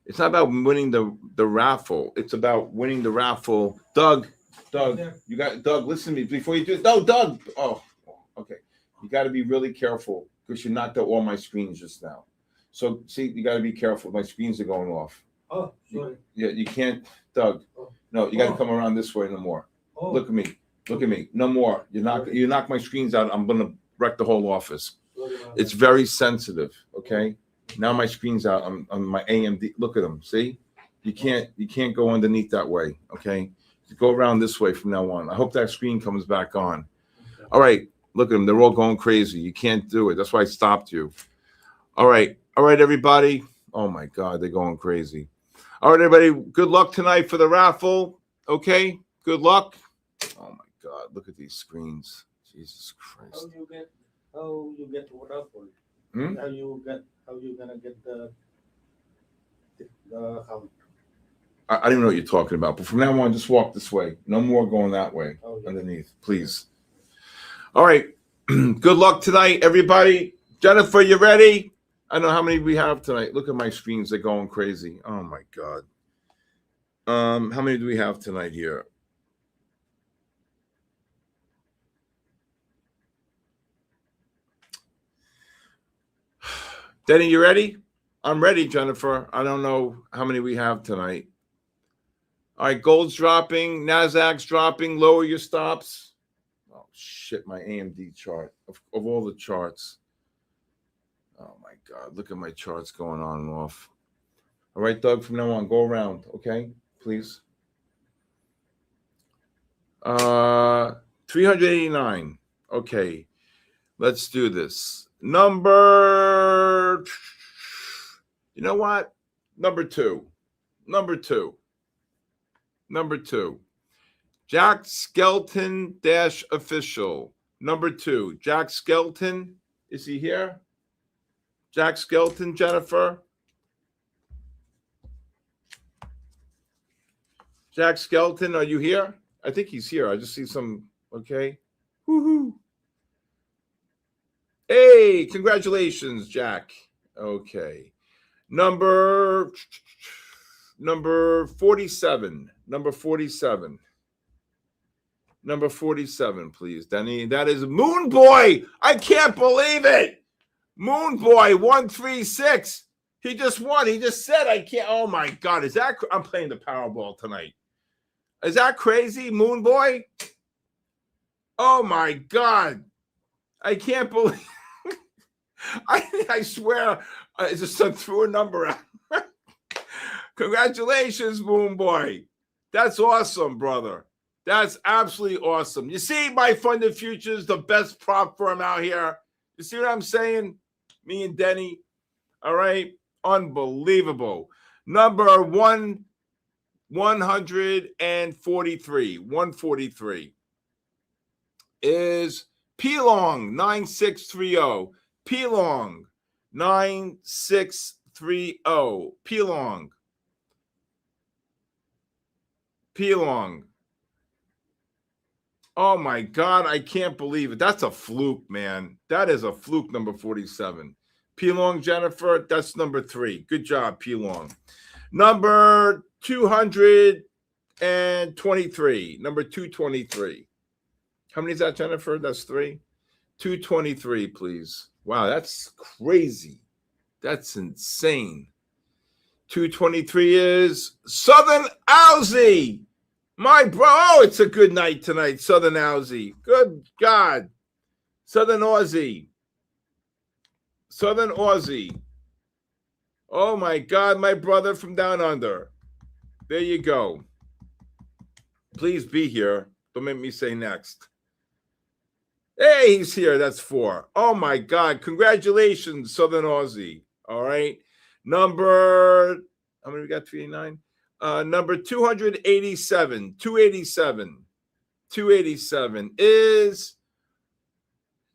It's not about winning the raffle. It's about winning the raffle. Doug, you got Doug. Listen to me before you do it. No, Doug. Oh, okay. You got to be really careful because you knocked out all my screens just now. So see, you got to be careful. My screens are going off. Oh, sorry. Yeah, you can't, Doug. No, you got to come around this way no more. Look at me. Look at me. No more. You knock my screens out. I'm gonna wreck the whole office. It's very sensitive. Okay. Now my screen's out on my AMD. Look at them. See, you can't go underneath that way. Okay, you go around this way from now on. I hope that screen comes back on. All right, look at them. They're all going crazy. You can't do it. That's why I stopped you. All right, everybody. Oh my God, they're going crazy. All right, everybody. Good luck tonight for the raffle. Okay, good luck. Oh my God, look at these screens. Jesus Christ. How you get what raffle? How you gonna get the account? I don't even know what you're talking about, but from now on, just walk this way. No more going that way underneath, please. All right. Good luck tonight, everybody. Jennifer, you ready? I don't know how many we have tonight. Look at my screens. They're going crazy. Oh, my God. How many do we have tonight here? Denny, you ready? I'm ready, Jennifer. I don't know how many we have tonight. All right, gold's dropping. NASDAQ's dropping. Lower your stops. Oh, shit, my AMD chart. Of all the charts. Oh, my God. Look at my charts going on and off. All right, Doug, from now on, go around, okay? Please. 389. Okay. Let's do this. Number, you know what? Number two. Jack Skelton -official. Number 2. Jack Skelton. Is he here? Jack Skelton, Jennifer. Jack Skelton, are you here? I think he's here. I just see some. Okay. Woohoo. Hey, congratulations, Jack. Okay. Number 47. Number 47, please, Denny. That is Moon Boy. I can't believe it. Moon Boy 136. He just won. He just said I can't. Oh my God. Is that I'm playing the Powerball tonight. Is that crazy, Moon Boy? Oh my God. I can't believe I swear his son threw a number out. Congratulations, Moon Boy. That's awesome, brother. That's absolutely awesome. You see, MyFundedFutures, the best prop firm out here. You see what I'm saying? Me and Denny. All right. Unbelievable. Number 143. 143 is P-Long 9630. P-Long 9630. P-Long. P-Long. Oh my God, I can't believe it. That's a fluke, man. That is a fluke, number 47. P-Long, Jennifer, that's number 3. Good job, P-Long. Number 223. Number 223. How many is that, Jennifer? That's 3. 223, please. Wow, that's crazy. That's insane. 223 is Southern Aussie. My bro, oh, it's a good night tonight, Southern Aussie. Good God. Southern Aussie. Southern Aussie. Oh, my God, my brother from down under. There you go. Please be here. Don't make me say next. Hey, he's here. That's 4. Oh, my God. Congratulations, Southern Aussie. All right. Number, how many we got? 389? Number 287. 287 is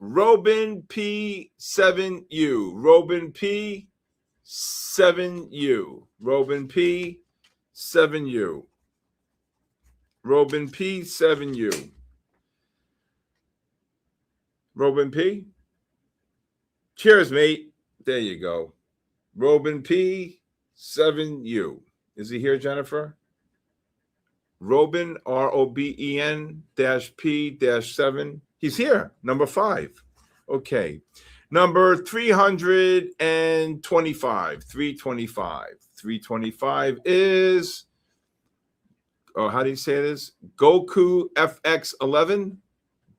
Robin P7U. Robin P7U. Robin P7U. Robin P7U. Robin P. Cheers, mate. There you go. Robin P7U. Is he here, Jennifer? Robin, ROBEN-P-7. He's here. Number 5. Okay. Number 325. 325 is, oh, how do you say this? Goku FX11.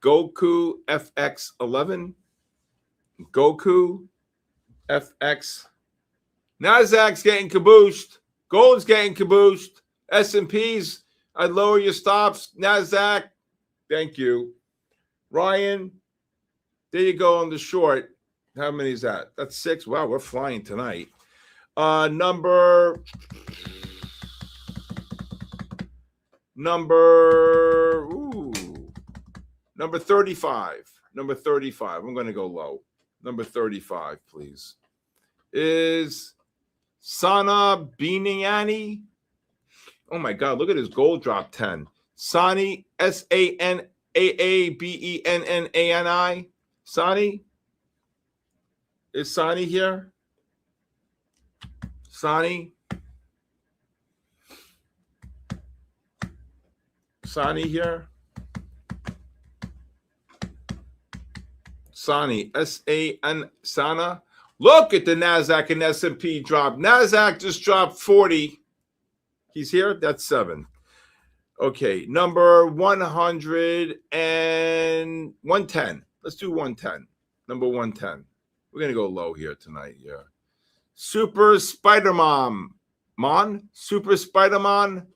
Goku FX11. Goku FX. Nasdaq's getting cabooshed. Gold's getting cabooshed. S&P's, I'd lower your stops. Nasdaq, thank you. Ryan, there you go on the short. How many is that? That's 6. Wow, we're flying tonight. Number 35. Number 35. I'm going to go low. Number 35, please. Is Sana Biniani. Oh my God, look at his gold drop 10. Sani, SANAABENNANI. Sani? Is Sani here? Sani? Sani here? Sani, S-A-N, Sana. Look at the NASDAQ and S&P drop. NASDAQ just dropped 40. He's here? That's 7. Okay, number 100 and 110. Let's do 110. Number 110. We're going to go low here tonight. Yeah. Super Spider-Man. Super Spider-Man.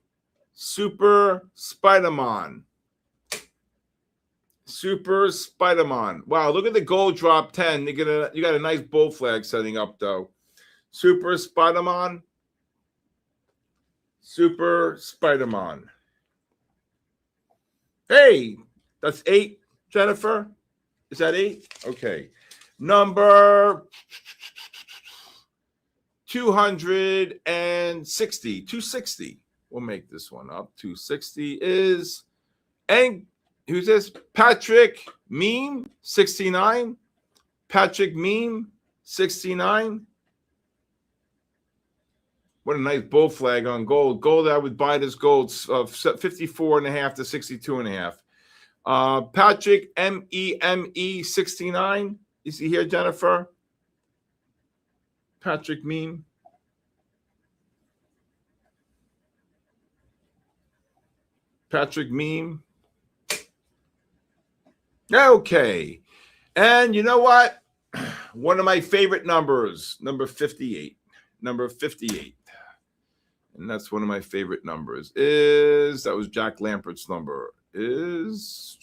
Super Spider-Man. Super Spider-Man. Wow, look at the gold drop 10. You got a nice bull flag setting up, though. Super Spider-Man. Super Spider-Man. Hey, that's 8, Jennifer. Is that 8? Okay. Number 260. 260. We'll make this one up. 260 is, and who's this? Patrick Meme 69. Patrick Meme 69. What a nice bull flag on gold. Gold, I would buy this gold of 54.5 to 62.5. Patrick MEME 69. You see here, Jennifer? Patrick Meme. Patrick Meme. Okay. And you know what? One of my favorite numbers, number 58. Number 58. And that's one of my favorite numbers. That was Jack Lampert's number. is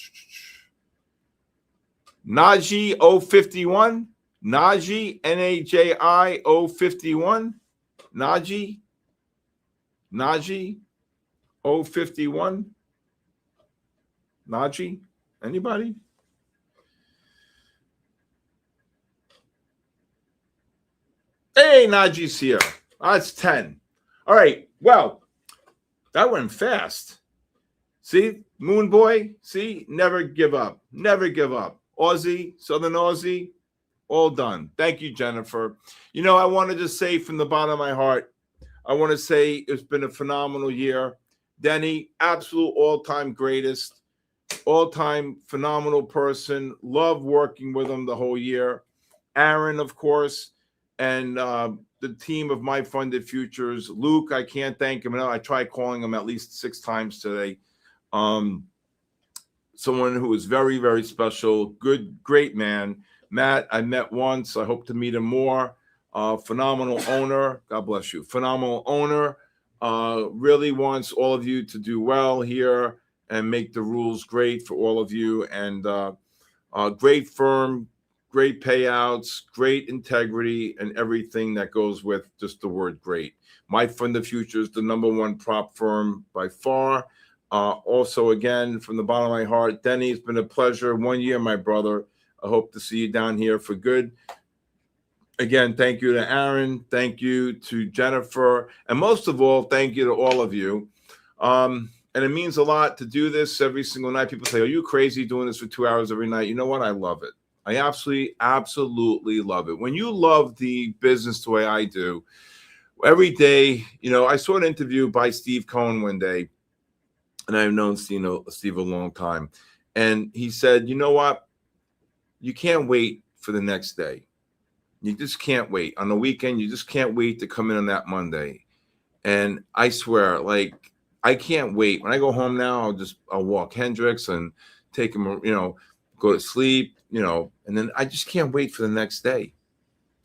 Naji 051. Naji, Naji 051. Naji 051. Naji, anybody? Hey, Naji's here. That's 10. All right. Well, that went fast. See, Moon Boy. See, never give up. Never give up. Aussie, Southern Aussie, all done. Thank you, Jennifer. You know, I want to just say from the bottom of my heart, I want to say it's been a phenomenal year. Denny, absolute all-time greatest, all-time phenomenal person. Love working with him the whole year. Aaron, of course, and the team of MyFundedFutures. Luke, I can't thank him enough. I tried calling him at least 6 times today. Someone who is very, very special. Good, great man. Matt, I met once. I hope to meet him more. Phenomenal owner. God bless you. Phenomenal owner. Really wants all of you to do well here and make the rules great for all of you. And great firm, great payouts, great integrity, and everything that goes with just the word great. MyFundedFutures, the #1 prop firm by far. Also, again, from the bottom of my heart, Denny, it's been a pleasure. 1 year, my brother. I hope to see you down here for good. Again, thank you to Aaron. Thank you to Jennifer. And most of all, thank you to all of you. And it means a lot to do this every single night. People say, are you crazy doing this for 2 hours every night? You know what? I love it. I absolutely love it. When you love the business the way I do, every day, you know, I saw an interview by Steve Cohen one day, and I've known Steve a long time. And he said, you know what? You can't wait for the next day. You just can't wait. On the weekend, you just can't wait to come in on that Monday. And I swear, like, I can't wait. When I go home now, I'll walk Hendrix and take him, you know, go to sleep, you know, and then I just can't wait for the next day.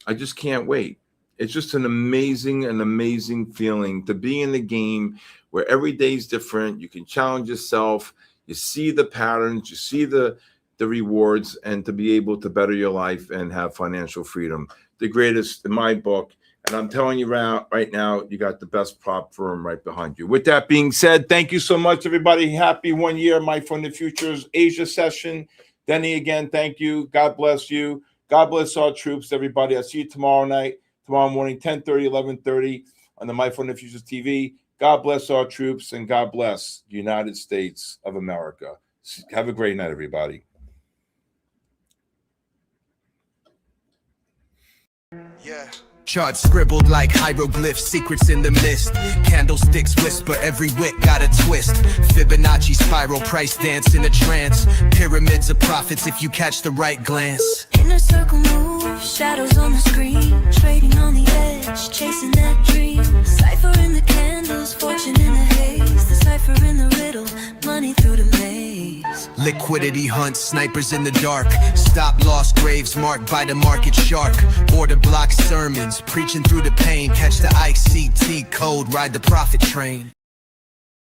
I just can't wait. It's just an amazing feeling to be in the game where every day is different. You can challenge yourself. You see the patterns. You see the rewards, and to be able to better your life and have financial freedom. The greatest in my book. And I'm telling you right now, you got the best prop firm right behind you. With that being said, thank you so much, everybody. Happy 1 year, MyFundedFutures Asia session. Denny, again, thank you. God bless you. God bless our troops, everybody. I'll see you tomorrow morning, 10:30, 11:30 on the MyFundedFutures TV. God bless our troops, and God bless the United States of America. Have a great night, everybody. Yeah. Charts scribbled like hieroglyphs, secrets in the mist. Candlesticks whisper, every wick got a twist. Fibonacci spiral, price dance in a trance. Pyramids of profits if you catch the right glance. Inner circle move, shadows on the screen. Trading on the edge, chasing that dream. Cipher in the candles, fortune in the haze. The cipher in the riddle, money through the maze. Liquidity hunts, snipers in the dark. Stop loss graves marked by the market shark. Order block sermons, preaching through the pain. Catch the ICT code, ride the profit train.